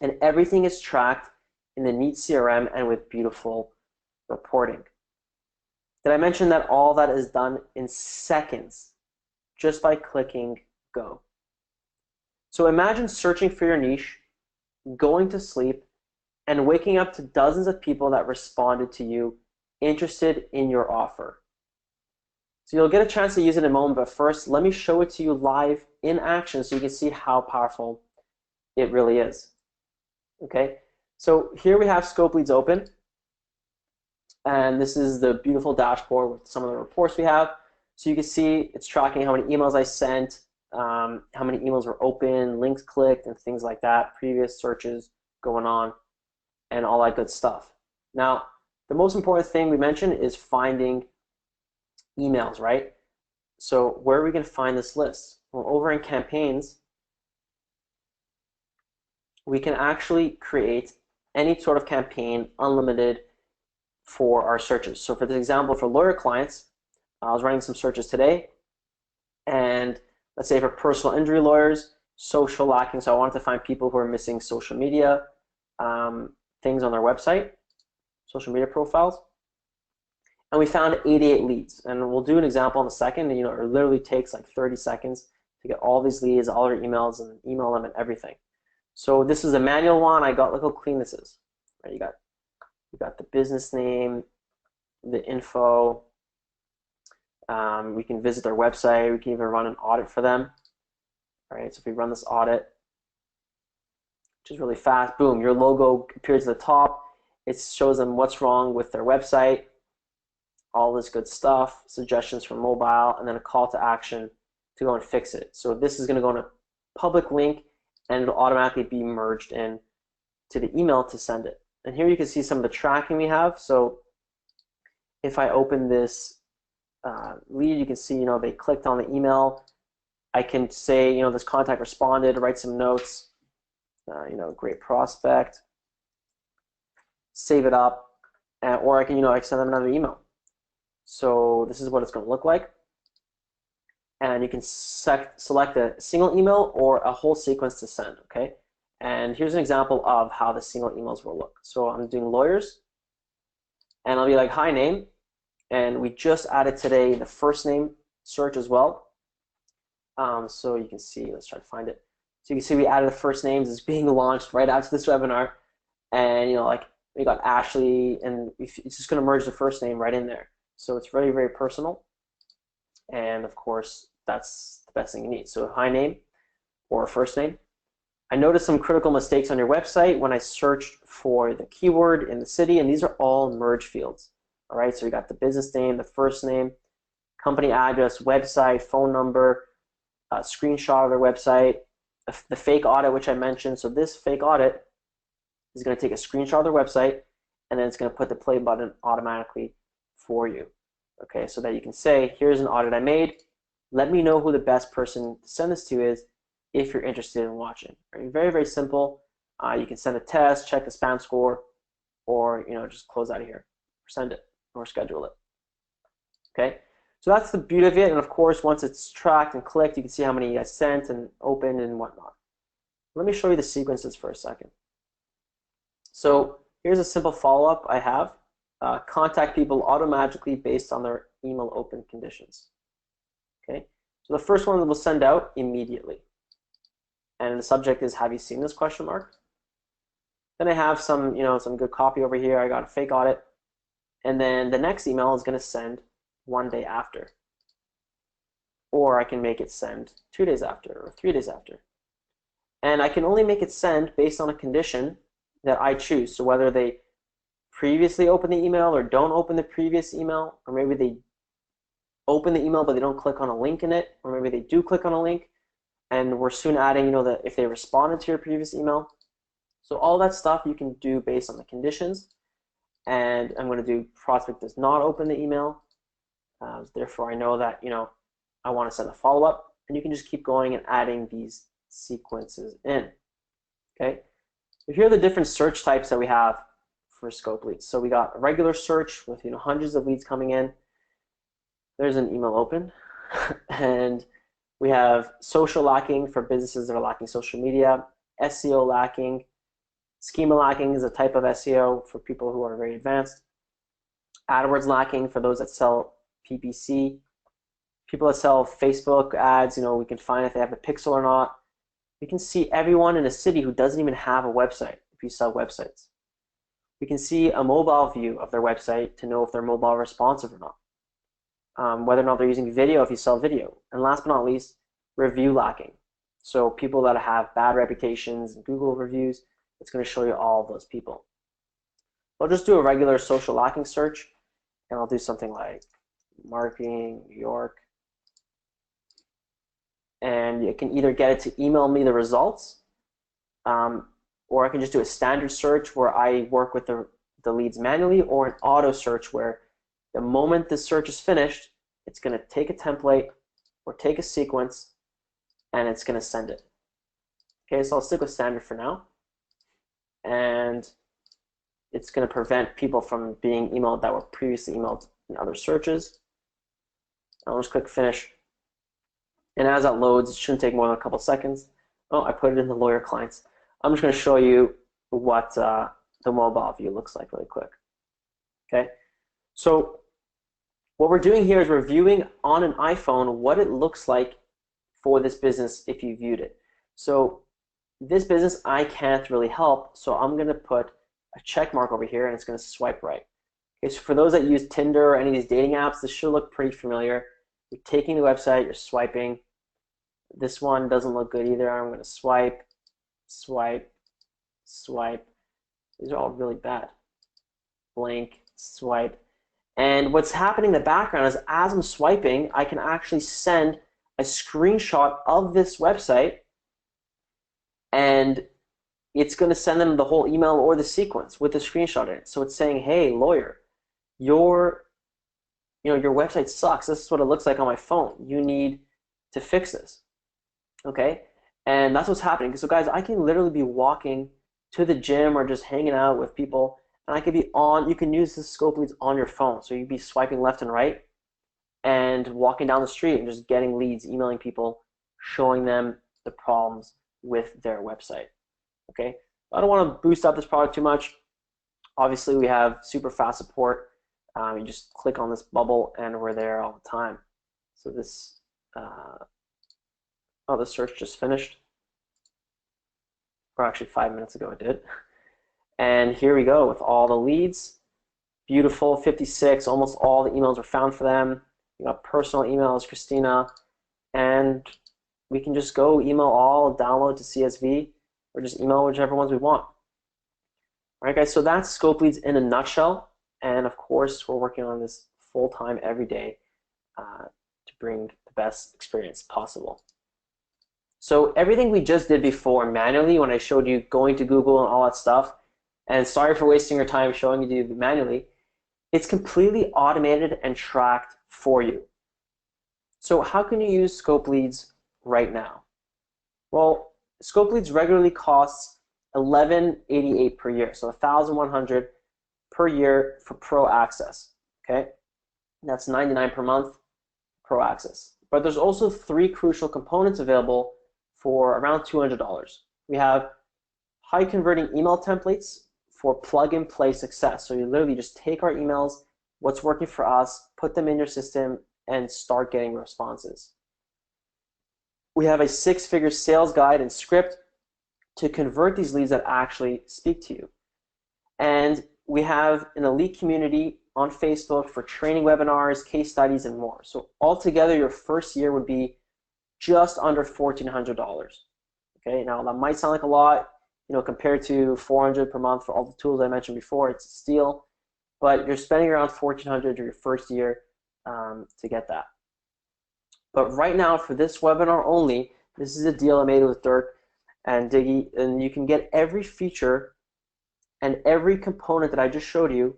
And everything is tracked in the neat CRM and with beautiful reporting. Did I mention that all that is done in seconds just by clicking go? So imagine searching for your niche, going to sleep, and waking up to dozens of people that responded to you interested in your offer. So you'll get a chance to use it in a moment, but first let me show it to you live in action so you can see how powerful it really is. Okay, so here we have Scope Leads open, and this is the beautiful dashboard with some of the reports we have. So you can see it's tracking how many emails I sent, how many emails were open, links clicked, and things like that, previous searches going on, and all that good stuff. Now, the most important thing we mentioned is finding emails, right? So where are we going to find this list? Well, over in campaigns, we can actually create any sort of campaign unlimited for our searches. So for this example, for lawyer clients, I was running some searches today, and let's say for personal injury lawyers, social lacking, so I wanted to find people who are missing social media things on their website, social media profiles, and we found 88 leads. And we'll do an example in a second. It literally takes like 30 seconds to get all these leads, all their emails, and email them and everything. So this is a manual one. Look how clean this is. Right, you got the business name, the info. We can visit their website. We can even run an audit for them. All right, so if we run this audit, which is really fast, boom, your logo appears at the top. It shows them what's wrong with their website, all this good stuff, suggestions for mobile, and then a call to action to go and fix it. So this is going to go in a public link, and it'll automatically be merged in to the email to send it. And here you can see some of the tracking we have. So if I open this lead, you can see they clicked on the email. I can say this contact responded, write some notes, great prospect, save it up, or I can I send them another email. So this is what it's going to look like. And you can select a single email or a whole sequence to send, okay? And here's an example of how the single emails will look. So I'm doing lawyers, and I'll be like, hi, name. And we just added today the first name search as well. So you can see, let's try to find it. So you can see we added the first names. It's being launched right after this webinar. And like we got Ashley, and it's just going to merge the first name right in there. So it's very, very personal. And of course, that's the best thing you need. So hi name or first name. I noticed some critical mistakes on your website when I searched for the keyword in the city, and these are all merge fields. All right, so you got the business name, the first name, company address, website, phone number, screenshot of their website, the fake audit, which I mentioned. So this fake audit is going to take a screenshot of their website, and then it's going to put the play button automatically for you. Okay, so that you can say, here's an audit I made. Let me know who the best person to send this to is if you're interested in watching. Right? Very, very simple. You can send a test, check the spam score, or just close out of here, or send it, or schedule it. Okay, so that's the beauty of it. And of course, once it's tracked and clicked, you can see how many I sent and opened and whatnot. Let me show you the sequences for a second. So here's a simple follow-up I have. Contact people automatically based on their email open conditions. Okay, so the first one we'll send out immediately. And the subject is, have you seen this, question mark. Then I have some, some good copy over here. I got a fake audit. And then the next email is going to send 1 day after. Or I can make it send 2 days after or 3 days after. And I can only make it send based on a condition that I choose. So whether they previously open the email or don't open the previous email, or maybe they open the email but they don't click on a link in it, or maybe they do click on a link, and we're soon adding, that if they responded to your previous email. So all that stuff you can do based on the conditions. And I'm going to do prospect does not open the email. Therefore, I know that, I want to send a follow-up. And you can just keep going and adding these sequences in. Okay. So here are the different search types that we have for scope leads. So we got a regular search with, hundreds of leads coming in. There's an email open. And we have social lacking for businesses that are lacking social media, SEO lacking, schema lacking is a type of SEO for people who are very advanced, AdWords lacking for those that sell PPC, people that sell Facebook ads, we can find if they have a pixel or not. We can see everyone in a city who doesn't even have a website if you sell websites. We can see a mobile view of their website to know if they're mobile responsive or not. Whether or not they're using video if you sell video. And last but not least, review lacking. So people that have bad reputations and Google reviews, it's going to show you all of those people. I'll just do a regular social lacking search, and I'll do something like marketing, New York. And you can either get it to email me the results, or I can just do a standard search where I work with the leads manually, or an auto search where the moment the search is finished, it's going to take a template or take a sequence, and it's going to send it. Okay, so I'll stick with standard for now. And it's going to prevent people from being emailed that were previously emailed in other searches. I'll just click finish. And as that loads, it shouldn't take more than a couple seconds. Oh, I put it in the lawyer clients. I'm just going to show you what the mobile view looks like really quick. Okay, so what we're doing here is we're viewing on an iPhone what it looks like for this business if you viewed it. So this business I can't really help, so I'm going to put a check mark over here and it's going to swipe right. Okay, so for those that use Tinder or any of these dating apps, this should look pretty familiar. You're taking the website, you're swiping. This one doesn't look good either. I'm going to swipe, swipe, swipe. These are all really bad. Blank, swipe. And what's happening in the background is as I'm swiping, I can actually send a screenshot of this website, and it's going to send them the whole email or the sequence with the screenshot in it. So it's saying, hey, lawyer, your website sucks. This is what it looks like on my phone. You need to fix this. Okay? And that's what's happening. So guys, I can literally be walking to the gym or just hanging out with people, and I could be you can use the scope leads on your phone. So you'd be swiping left and right and walking down the street and just getting leads, emailing people, showing them the problems with their website. Okay? I don't want to boost up this product too much. Obviously, we have super fast support. You just click on this bubble and we're there all the time. So this, the search just finished. Or actually 5 minutes ago it did. And here we go with all the leads. Beautiful, 56, almost all the emails were found for them. You got personal emails, Christina, and we can just go email all, download to CSV, or just email whichever ones we want. All right, guys, so that's Scope Leads in a nutshell. And of course, we're working on this full-time every day to bring the best experience possible. So everything we just did before manually, when I showed you going to Google and all that stuff, and sorry for wasting your time showing you to do it manually, it's completely automated and tracked for you. So how can you use Scope Leads right now? Well, Scope Leads regularly costs $11.88 per year, so $1,100 per year for Pro Access. Okay, that's $99 per month, Pro Access. But there's also 3 crucial components available for around $200. We have high converting email templates for plug and play success. So you literally just take our emails, what's working for us, put them in your system, and start getting responses. We have a 6-figure sales guide and script to convert these leads that actually speak to you. And we have an elite community on Facebook for training webinars, case studies, and more. So altogether, your first year would be just under $1,400. Okay, now that might sound like a lot, compared to $400 per month for all the tools I mentioned before. It's a steal, but you're spending around $1,400 your first year to get that. But right now, for this webinar only, this is a deal I made with Dirk and Diggy, and you can get every feature and every component that I just showed you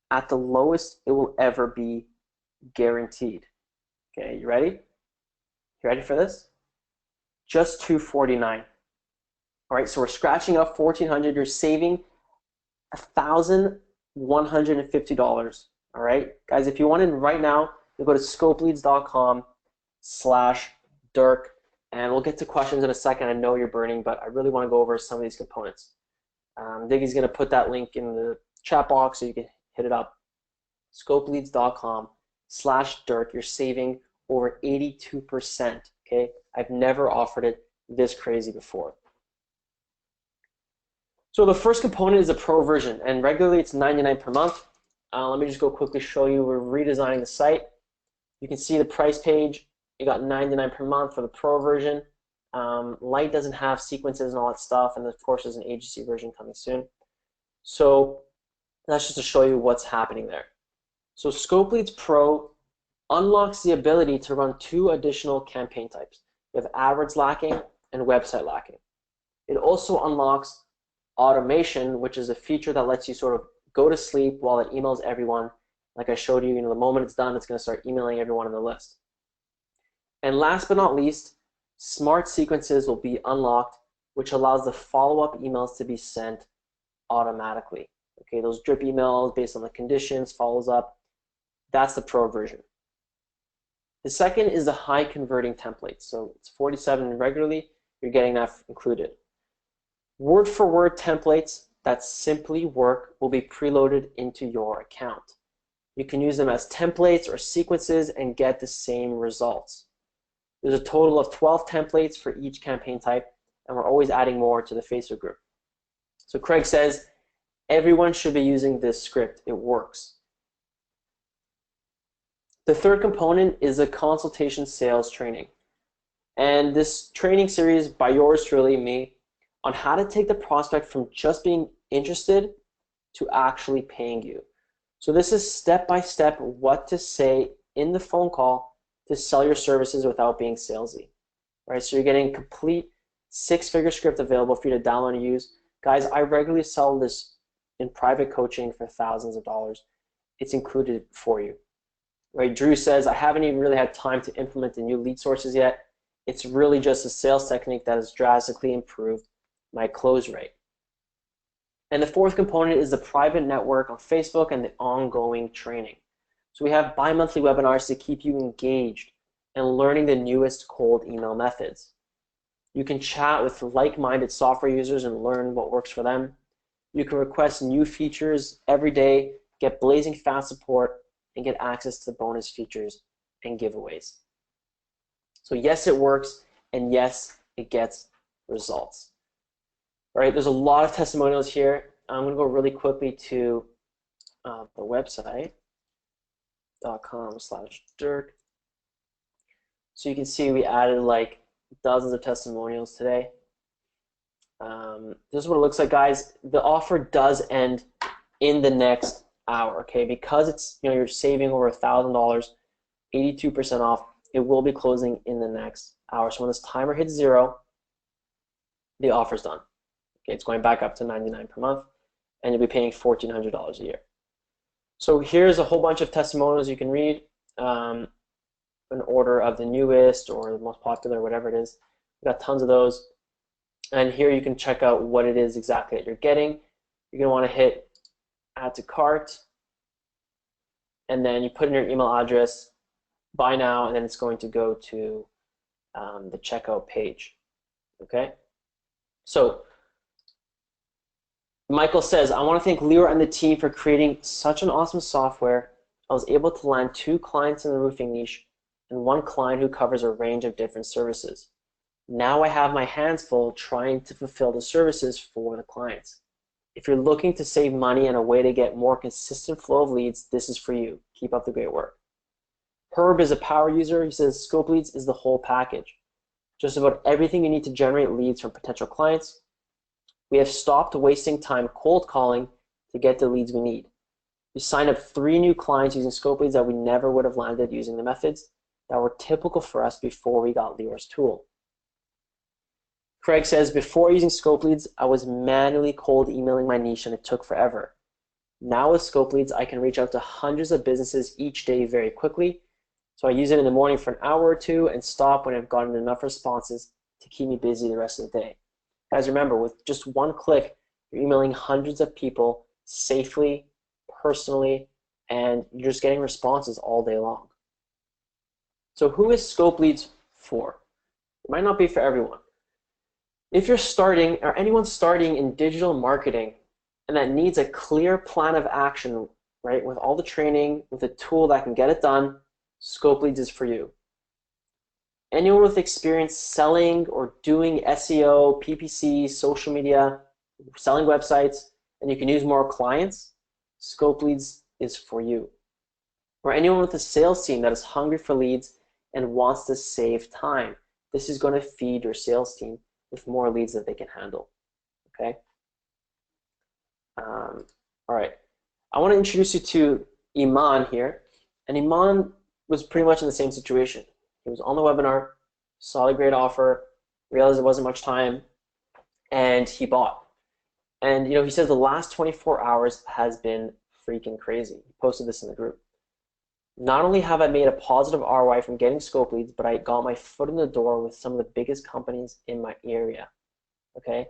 at the lowest it will ever be, guaranteed. Okay, you ready? You ready for this? Just $249. All right, so we're scratching up $1,400. You're saving $1,150. All right, guys, if you want in right now, you go to scopeleads.com/Dirk, and we'll get to questions in a second. I know you're burning, but I really want to go over some of these components. Diggy's going to put that link in the chat box so you can hit it up. Scopeleads.com/Dirk. You're saving over 82%. Okay, I've never offered it this crazy before. So the first component is the Pro version, and regularly it's $99 per month. Let me just go quickly show you. We're redesigning the site. You can see the price page. You got $99 per month for the Pro version. Lite doesn't have sequences and all that stuff, and of course there's an agency version coming soon. So that's just to show you what's happening there. So Scope Leads Pro unlocks the ability to run 2 additional campaign types. You have AdWords lacking and website lacking. It also unlocks automation, which is a feature that lets you sort of go to sleep while it emails everyone. Like I showed you, the moment it's done, it's going to start emailing everyone on the list. And last but not least, smart sequences will be unlocked, which allows the follow-up emails to be sent automatically. Okay, those drip emails based on the conditions, follows up. That's the Pro version. The second is the high converting templates. So it's 47 regularly, you're getting that included. Word for word templates that simply work will be preloaded into your account. You can use them as templates or sequences and get the same results. There's a total of 12 templates for each campaign type, and we're always adding more to the Facebook group. So Craig says, everyone should be using this script. It works. The third component is a consultation sales training. And this training series by yours truly, me, on how to take the prospect from just being interested to actually paying you. So this is step-by-step what to say in the phone call to sell your services without being salesy. All right, so you're getting a complete 6-figure script available for you to download and use. Guys, I regularly sell this in private coaching for thousands of dollars. It's included for you. Right, Drew says, I haven't even really had time to implement the new lead sources yet. It's really just a sales technique that has drastically improved my close rate. And the fourth component is the private network on Facebook and the ongoing training. So we have bi-monthly webinars to keep you engaged and learning the newest cold email methods. You can chat with like-minded software users and learn what works for them. You can request new features every day get blazing fast support, and get access to bonus features and giveaways. So yes, it works, and yes, it gets results. All right, there's a lot of testimonials here. I'm going to go really quickly to the website, .com/Dirk. So you can see we added like dozens of testimonials today. This is what it looks like, guys. The offer does end in the next hour, okay? Because it's, you know, you're saving over $1,000, 82% off. It will be closing in the next hour. So when this timer hits 0, the offer's done. Okay, it's going back up to $99 per month, and you'll be paying $1,400 a year. So here's a whole bunch of testimonials you can read in order of the newest or the most popular, whatever it is. We've got tons of those. And here you can check out what it is exactly that you're getting. You're going to want to hit add to cart, and then you put in your email address, buy now, and then it's going to go to the checkout page. Okay? So Michael says, I want to thank Leor and the team for creating such an awesome software. I was able to land 2 clients in the roofing niche and 1 client who covers a range of different services. Now I have my hands full trying to fulfill the services for the clients. If you're looking to save money and a way to get more consistent flow of leads, this is for you. Keep up the great work. Herb is a power user. He says Scope Leads is the whole package. Just about everything you need to generate leads from potential clients. We have stopped wasting time cold calling to get the leads we need. We signed up 3 new clients using Scope Leads that we never would have landed using the methods that were typical for us before we got Leor's tool. Craig says, before using Scope Leads, I was manually cold emailing my niche and it took forever. Now with Scope Leads, I can reach out to hundreds of businesses each day very quickly. So I use it in the morning for an hour or 2 and stop when I've gotten enough responses to keep me busy the rest of the day. Guys, remember, with just 1 click, you're emailing hundreds of people safely, personally, and you're just getting responses all day long. So who is Scope Leads for? It might not be for everyone. If you're starting, or anyone starting in digital marketing, and that needs a clear plan of action, right, with all the training, with a tool that can get it done, Scope Leads is for you. Anyone with experience selling or doing SEO, PPC, social media, selling websites, and you can use more clients, Scope Leads is for you. Or anyone with a sales team that is hungry for leads and wants to save time, this is going to feed your sales team with more leads that they can handle. Okay. All right. I want to introduce you to Iman here, and Iman was pretty much in the same situation. He was on the webinar, saw the great offer, realized there wasn't much time, and he bought. And you know, he says the last 24 hours has been freaking crazy. He posted this in the group. Not only have I made a positive ROI from getting Scope Leads, but I got my foot in the door with some of the biggest companies in my area. Okay.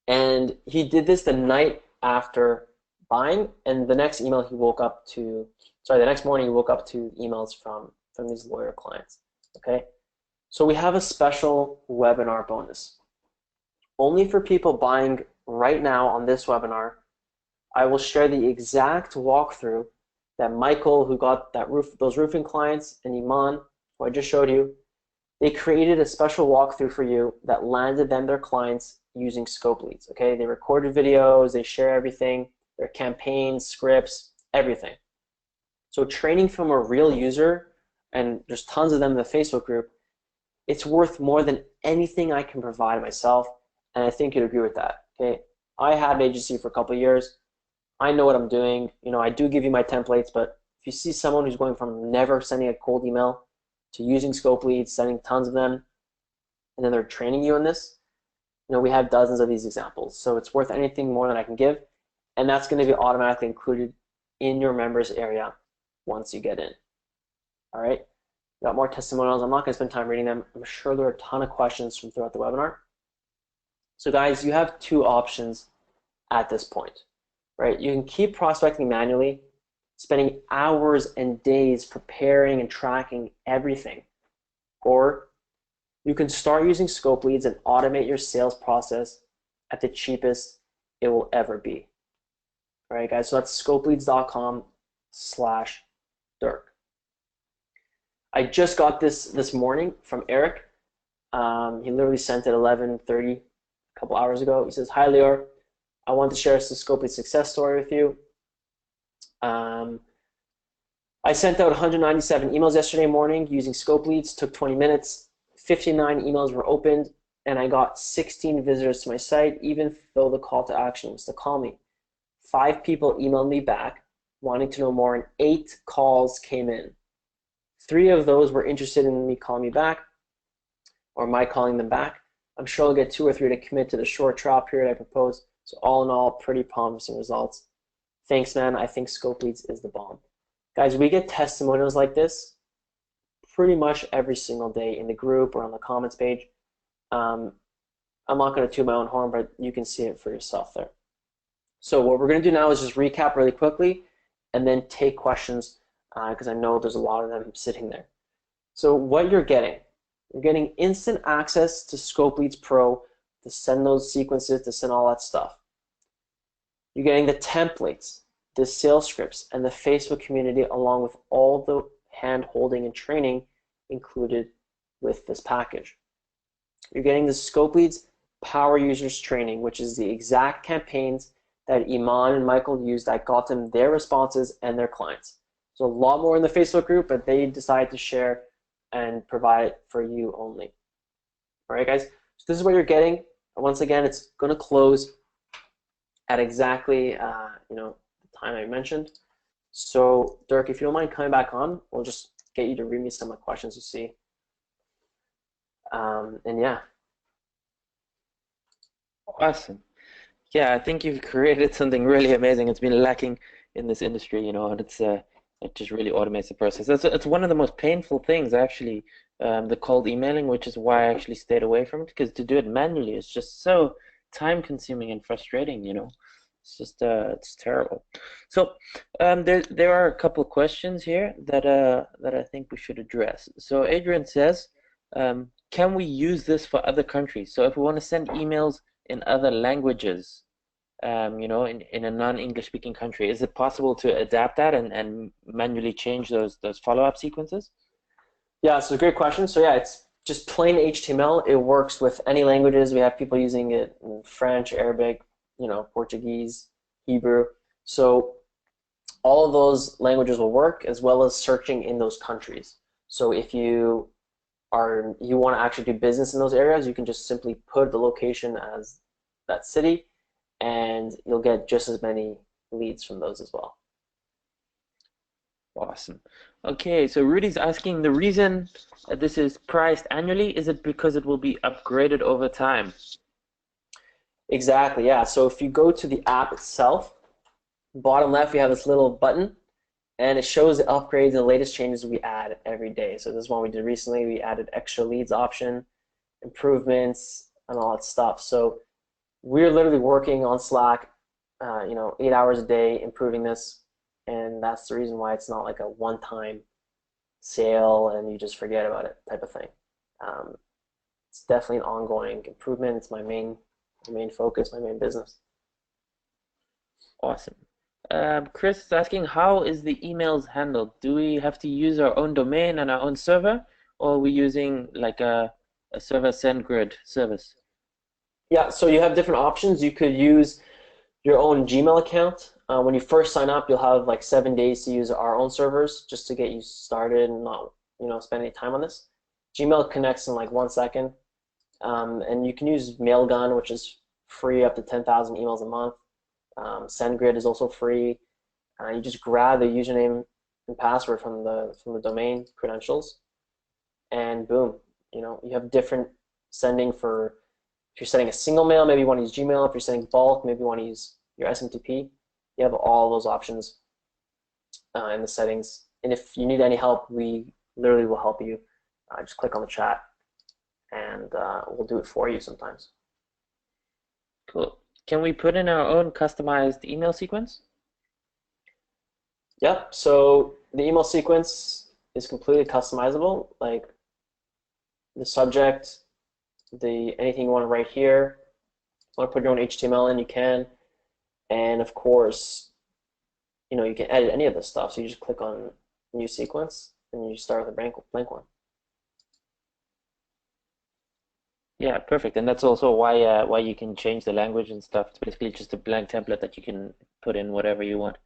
And he did this the night after buying, and the next email he woke up to, sorry, the next morning he woke up to emails from these lawyer clients. Okay. So we have a special webinar bonus. Only for people buying right now on this webinar, I will share the exact walkthrough that Michael, who got those roofing clients, and Iman, who I just showed you, they created a special walkthrough for you that landed them their clients using Scope Leads. Okay, they recorded videos, they share everything, their campaigns, scripts, everything. So training from a real user, and there's tons of them in the Facebook group, it's worth more than anything I can provide myself, and I think you'd agree with that. Okay, I had an agency for a couple of years. I know what I'm doing. You know, I do give you my templates, but if you see someone who's going from never sending a cold email to using Scope Leads, sending tons of them, and then they're training you in this, you know, we have dozens of these examples. So it's worth anything more than I can give, and that's going to be automatically included in your members area once you get in. All right, got more testimonials. I'm not going to spend time reading them. I'm sure there are a ton of questions from throughout the webinar. So guys, you have 2 options at this point. Right? You can keep prospecting manually, spending hours and days preparing and tracking everything. Or you can start using Scope Leads and automate your sales process at the cheapest it will ever be. All right, guys, so that's scopeleads.com/Dirk. I just got this morning from Eric. He literally sent it 11:30 a couple hours ago. He says, "Hi, Lior. I want to share a Scopely success story with you. I sent out 197 emails yesterday morning using Scopeleads. Took 20 minutes. 59 emails were opened, and I got 16 visitors to my site, even though the call to action was to call me. 5 people emailed me back wanting to know more, and 8 calls came in. 3 of those were interested in me calling me back, or my calling them back. I'm sure I'll get 2 or 3 to commit to the short trial period I proposed. So all in all, pretty promising results. Thanks, man. I think Scopeleads is the bomb." Guys, we get testimonials like this pretty much every single day in the group or on the comments page. I'm not going to toot my own horn, but you can see it for yourself there. So what we're going to do now is just recap really quickly and then take questions because I know there's a lot of them sitting there. So what you're getting instant access to Scopeleads Pro to send those sequences, to send all that stuff. You're getting the templates, the sales scripts, and the Facebook community, along with all the hand-holding and training included with this package. You're getting the Scopeleads Power Users training, which is the exact campaigns that Iman and Michael used that got them their responses and their clients. So a lot more in the Facebook group, but they decided to share and provide it for you only. All right, guys, so this is what you're getting. Once again, it's going to close at exactly the time I mentioned. So Dirk, if you don't mind coming back on, we'll just get you to read me some of the questions you see. And yeah. Awesome. Yeah, I think you've created something really amazing. It's been lacking in this industry, and it just really automates the process. It's one of the most painful things, actually, the cold emailing, which is why I actually stayed away from it, because to do it manually is just so time-consuming and frustrating. It's just it's terrible. So there are a couple of questions here that I think we should address. So Adrian says, can we use this for other countries? So if we want to send emails in other languages, in a non-English speaking country, is it possible to adapt that and manually change those follow-up sequences? Yeah, so great question. So yeah, it's just plain HTML. It works with any languages. We have people using it in French, Arabic, Portuguese, Hebrew. So all of those languages will work, as well as searching in those countries. So if you want to actually do business in those areas, you can just simply put the location as that city, and you'll get just as many leads from those as well. Awesome. Okay, so Rudy's asking, the reason this is priced annually, is it because it will be upgraded over time? Exactly, yeah. So if you go to the app itself, bottom left, we have this little button, and it shows the upgrades and the latest changes we add every day. So this is one we did recently. We added extra leads option, improvements, and all that stuff. So we're literally working on Slack, 8 hours a day, improving this, and that's the reason why it's not like a one-time sale and you just forget about it type of thing. It's definitely an ongoing improvement. It's my main focus, my main business. Awesome. Chris is asking, how is the emails handled? Do we have to use our own domain and our own server, or are we using like a server SendGrid service? Yeah, so you have different options. You could use your own Gmail account. When you first sign up, you'll have like 7 days to use our own servers just to get you started and not spend any time on this. Gmail connects in like 1 second. And you can use Mailgun, which is free up to 10,000 emails a month. SendGrid is also free. You just grab the username and password from the domain credentials, and boom, you have different sending for. If you're sending a single mail, maybe you want to use Gmail. If you're sending bulk, maybe you want to use your SMTP. You have all those options in the settings. And if you need any help, we literally will help you. Just click on the chat, and we'll do it for you sometimes. Cool. Can we put in our own customized email sequence? Yep. So the email sequence is completely customizable. Like the subject, anything you want to write here. If you want to put your own HTML in, you can. And of course, you can edit any of this stuff. So you just click on new sequence and you start with a blank one. Yeah, perfect. And that's also why you can change the language and stuff. It's basically just a blank template that you can put in whatever you want.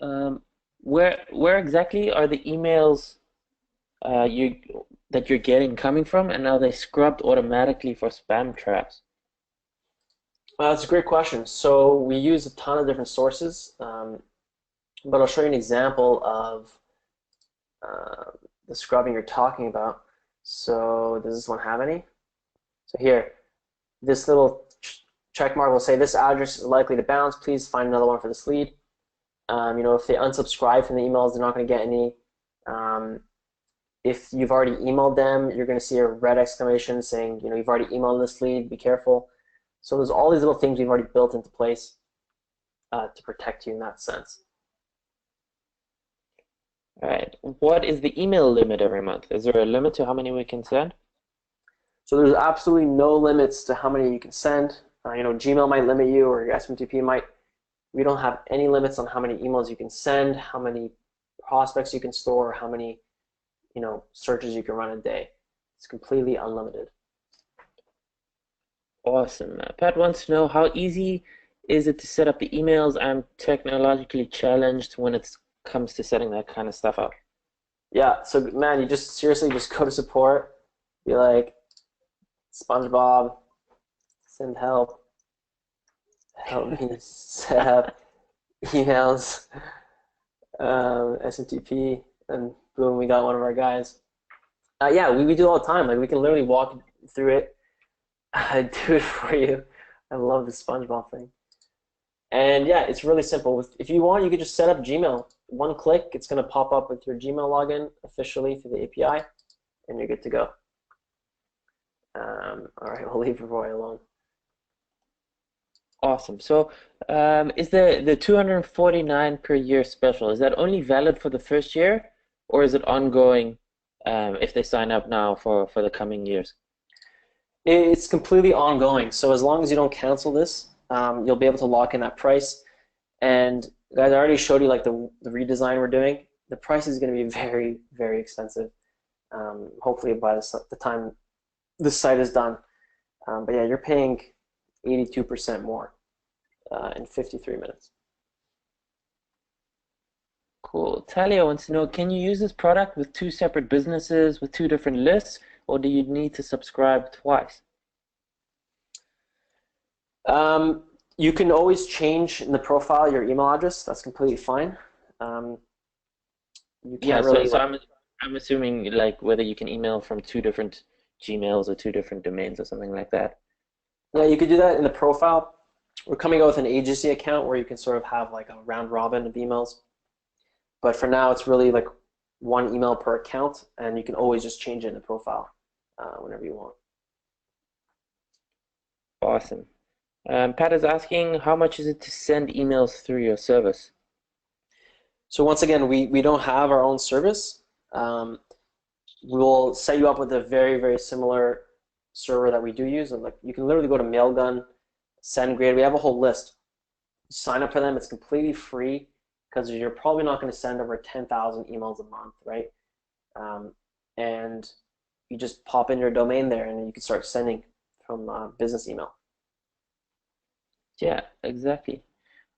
Um, where exactly are the emails you that you're getting coming from, and are they scrubbed automatically for spam traps? That's a great question. So we use a ton of different sources, but I'll show you an example of uh, the scrubbing you're talking about. So does this one have any? So here, this little check mark will say this address is likely to bounce. Please find another one for this lead. If they unsubscribe from the emails, they're not going to get any. If you've already emailed them, you're going to see a red exclamation saying, you've already emailed this lead, be careful. So there's all these little things we've already built into place to protect you in that sense. All right. What is the email limit every month? Is there a limit to how many we can send? So there's absolutely no limits to how many you can send. Gmail might limit you, or your SMTP might. We don't have any limits on how many emails you can send, how many prospects you can store, how many searches you can run a day. It's completely unlimited. Awesome. Pat wants to know how easy is it to set up the emails? I'm technologically challenged when it comes to setting that kind of stuff up. Yeah, so man, you just seriously just go to support, be like, SpongeBob, send help me set up emails, SMTP, and boom, we got one of our guys. Yeah, we do it all the time. Like we can literally walk through it, do it for you. I love the SpongeBob thing. And yeah, it's really simple. If you want, you could just set up Gmail. One click, it's going to pop up with your Gmail login officially through the API, and you're good to go. All right, we'll leave Roy alone. Awesome. So, is the 249 per year special, is that only valid for the first year, or is it ongoing if they sign up now for the coming years? It's completely ongoing. So as long as you don't cancel this, you'll be able to lock in that price. And guys, I already showed you like the redesign we're doing. The price is going to be very, very expensive. Hopefully by the time this site is done. But yeah, you're paying 82% more in 53 minutes. Cool. Talia wants to know, can you use this product with two separate businesses with two different lists, or do you need to subscribe twice? You can always change in the profile your email address. That's completely fine. You can't really So I'm assuming like whether you can email from two different Gmails or two different domains or something like that. Yeah, you could do that in the profile. We're coming out with an agency account where you can sort of have like a round robin of emails. But for now, it's really like one email per account, and you can always just change it in the profile whenever you want. Awesome. Pat is asking, how much is it to send emails through your service? So once again, we don't have our own service. We'll set you up with a very, very similar server that we do use. And like you can literally go to Mailgun, SendGrid. We have a whole list. Sign up for them. It's completely free because you're probably not going to send over 10,000 emails a month, right? And you just pop in your domain there, and you can start sending from business email. Yeah, exactly.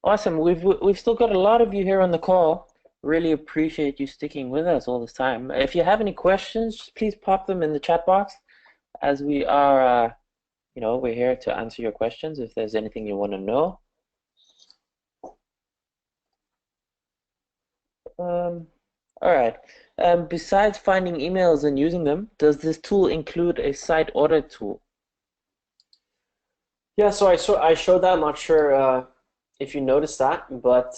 Awesome. We've still got a lot of you here on the call. Really appreciate you sticking with us all this time. If you have any questions, please pop them in the chat box, as we are, we're here to answer your questions if there's anything you want to know. All right. Besides finding emails and using them, does this tool include a site audit tool? Yeah, so I showed that. I'm not sure if you noticed that, but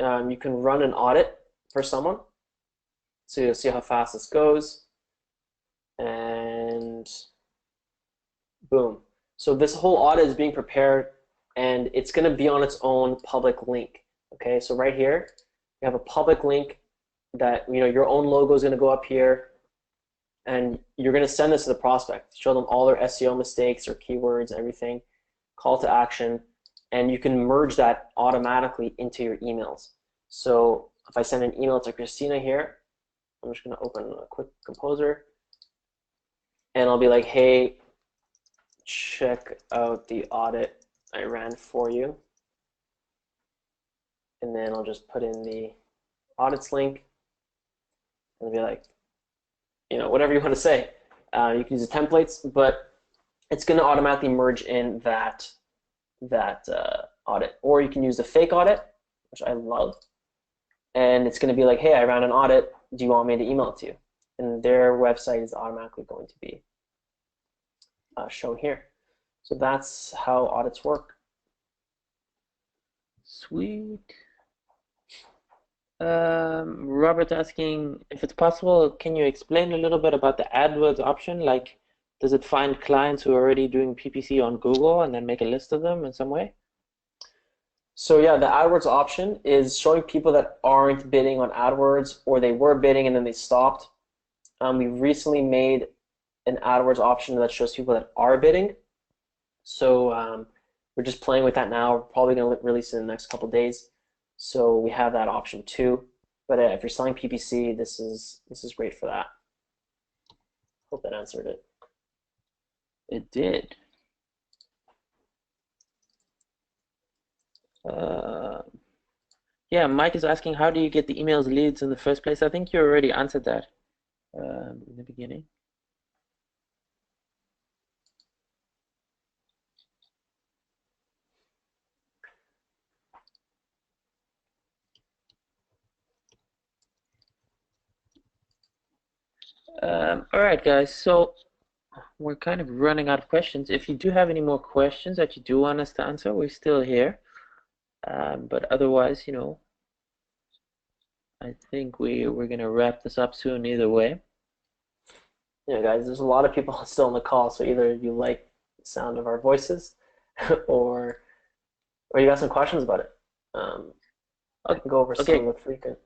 you can run an audit for someone. So you'll see how fast this goes. And boom. So this whole audit is being prepared, and it's going to be on its own public link. Okay, so right here, you have a public link that your own logo is going to go up here, and you're going to send this to the prospect, show them all their SEO mistakes or keywords, everything, call to action, and you can merge that automatically into your emails. So if I send an email to Christina here, I'm just going to open a quick Composer, and I'll be like, hey, check out the audit I ran for you. And then I'll just put in the audits link and be like, whatever you want to say. You can use the templates, but it's going to automatically merge in that audit. Or you can use the fake audit, which I love. And it's going to be like, hey, I ran an audit. Do you want me to email it to you? And their website is automatically going to be shown here. So that's how audits work. Sweet. Robert asking if it's possible, can you explain a little bit about the AdWords option? Like, does it find clients who are already doing PPC on Google and then make a list of them in some way? So yeah, the AdWords option is showing people that aren't bidding on AdWords, or they were bidding and then they stopped. We recently made an AdWords option that shows people that are bidding. So we're just playing with that now. We're probably going to release it in the next couple of days. So we have that option too. But if you're selling PPC, this is great for that. Hope that answered it. It did. Yeah, Mike is asking, how do you get the emails leads in the first place? I think you already answered that in the beginning. All right, guys, so we're kind of running out of questions. If you do have any more questions that you do want us to answer, we're still here. But otherwise, I think we're gonna wrap this up soon either way. Yeah, guys, there's a lot of people still on the call, so either you like the sound of our voices, or you got some questions about it. I can go over some of the frequent.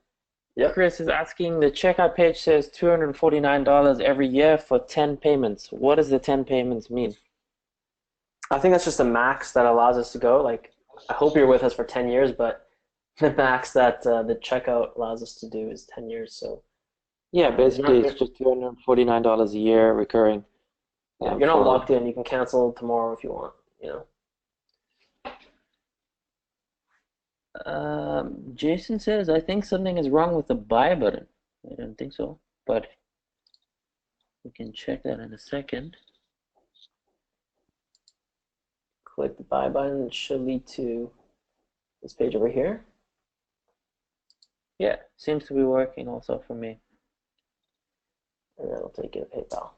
Yep. Chris is asking, the checkout page says $249 every year for 10 payments. What does the 10 payments mean? I think that's just the max that allows us to go. Like, I hope you're with us for 10 years, but the max that the checkout allows us to do is 10 years. So yeah, basically it's just $249 a year recurring. Yeah, you're not locked in. You can cancel tomorrow if you want. Jason says, I think something is wrong with the buy button. I don't think so, but we can check that in a second. Click the buy button. It should lead to this page over here. Yeah, seems to be working also for me. And then it'll take you to PayPal.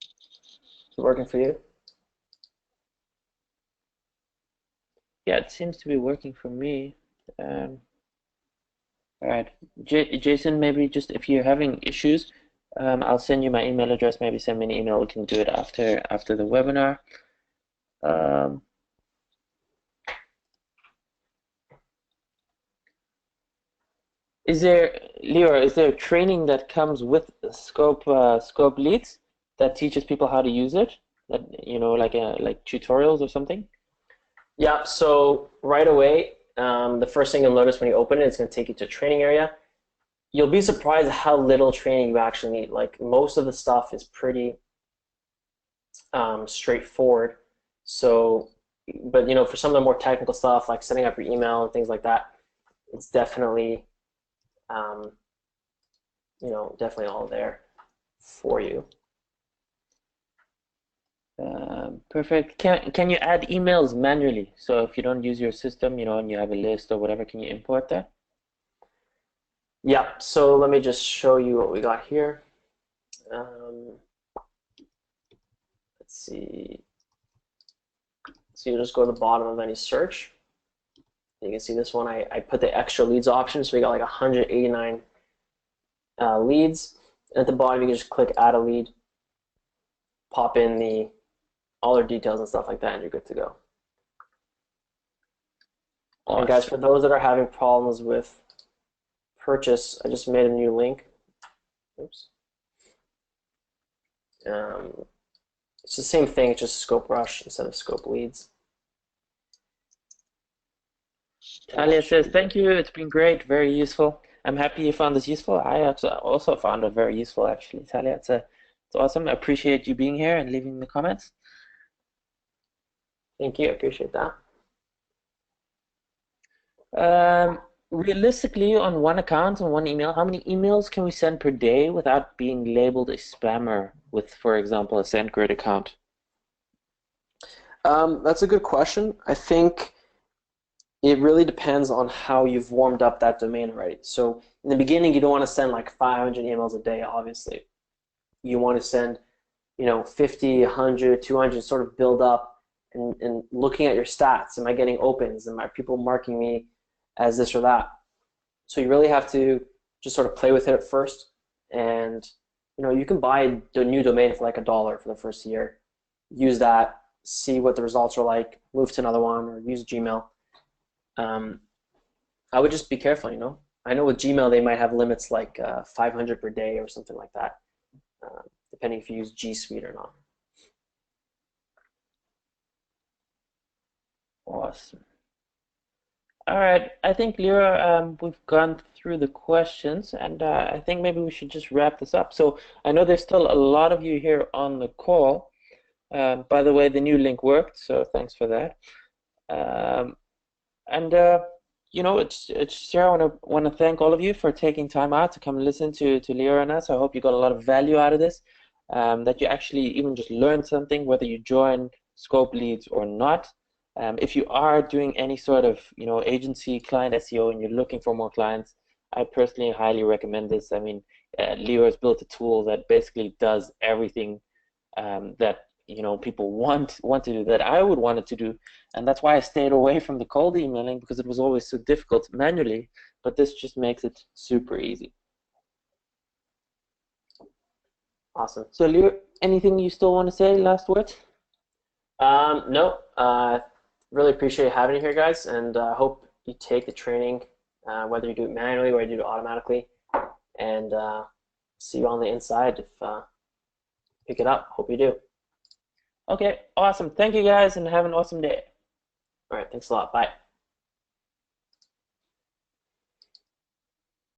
Is it working for you? Yeah, it seems to be working for me. All right, Jason, maybe just if you're having issues, I'll send you my email address. Maybe send me an email. We can do it after the webinar. Is there, Leora, is there training that comes with Scope Leads that teaches people how to use it? That like tutorials or something? Yeah. So right away, the first thing you'll notice when you open it, it's going to take you to a training area. You'll be surprised at how little training you actually need. Like, most of the stuff is pretty straightforward. So, but for some of the more technical stuff, like setting up your email and things like that, it's definitely definitely all there for you. Perfect. Can you add emails manually? So if you don't use your system, and you have a list or whatever, can you import that? Yeah. So let me just show you what we got here. Let's see. So you just go to the bottom of any search. You can see this one. I put the extra leads option, so we got like 189 leads. And at the bottom, you can just click add a lead, pop in all their details and stuff like that, and you're good to go. Awesome. And guys, for those that are having problems with purchase, I just made a new link. Oops. So It's the same thing, it's just scope rush instead of scope leads. Talia says, thank you. It's been great. Very useful. I'm happy you found this useful. I also found it very useful, actually. Talia, it's awesome. I appreciate you being here and leaving the comments. Thank you. I appreciate that. Realistically, on one account and one email, how many emails can we send per day without being labeled a spammer with, for example, a SendGrid account? That's a good question. I think it really depends on how you've warmed up that domain already. So in the beginning, you don't want to send like 500 emails a day, obviously. You want to send, 50, 100, 200, sort of build up and looking at your stats. Am I getting opens? Am I people marking me as this or that? So you really have to just sort of play with it at first. And, you can buy a new domain for like $1 for the first year. Use that, see what the results are like, move to another one, or use Gmail. I would just be careful. I know with Gmail they might have limits like 500 per day or something like that, depending if you use G Suite or not. Awesome. All right, I think Lyra, we've gone through the questions, and I think maybe we should just wrap this up. So I know there's still a lot of you here on the call. By the way, the new link worked, so thanks for that. And it's I want to thank all of you for taking time out to come listen to Lyra and us. I hope you got a lot of value out of this. That you actually even just learned something, whether you join Scope Leads or not. If you are doing any sort of agency client SEO and you're looking for more clients, I personally highly recommend this. I mean, Leo has built a tool that basically does everything that people want to do, that I would want it to do, and that's why I stayed away from the cold emailing, because it was always so difficult manually. But this just makes it super easy. Awesome. So Leo, anything you still want to say? Last words? No. Really appreciate having you here, guys, and hope you take the training, whether you do it manually or you do it automatically, and see you on the inside if pick it up. Hope you do. Okay, awesome. Thank you guys, and have an awesome day. All right, thanks a lot. Bye.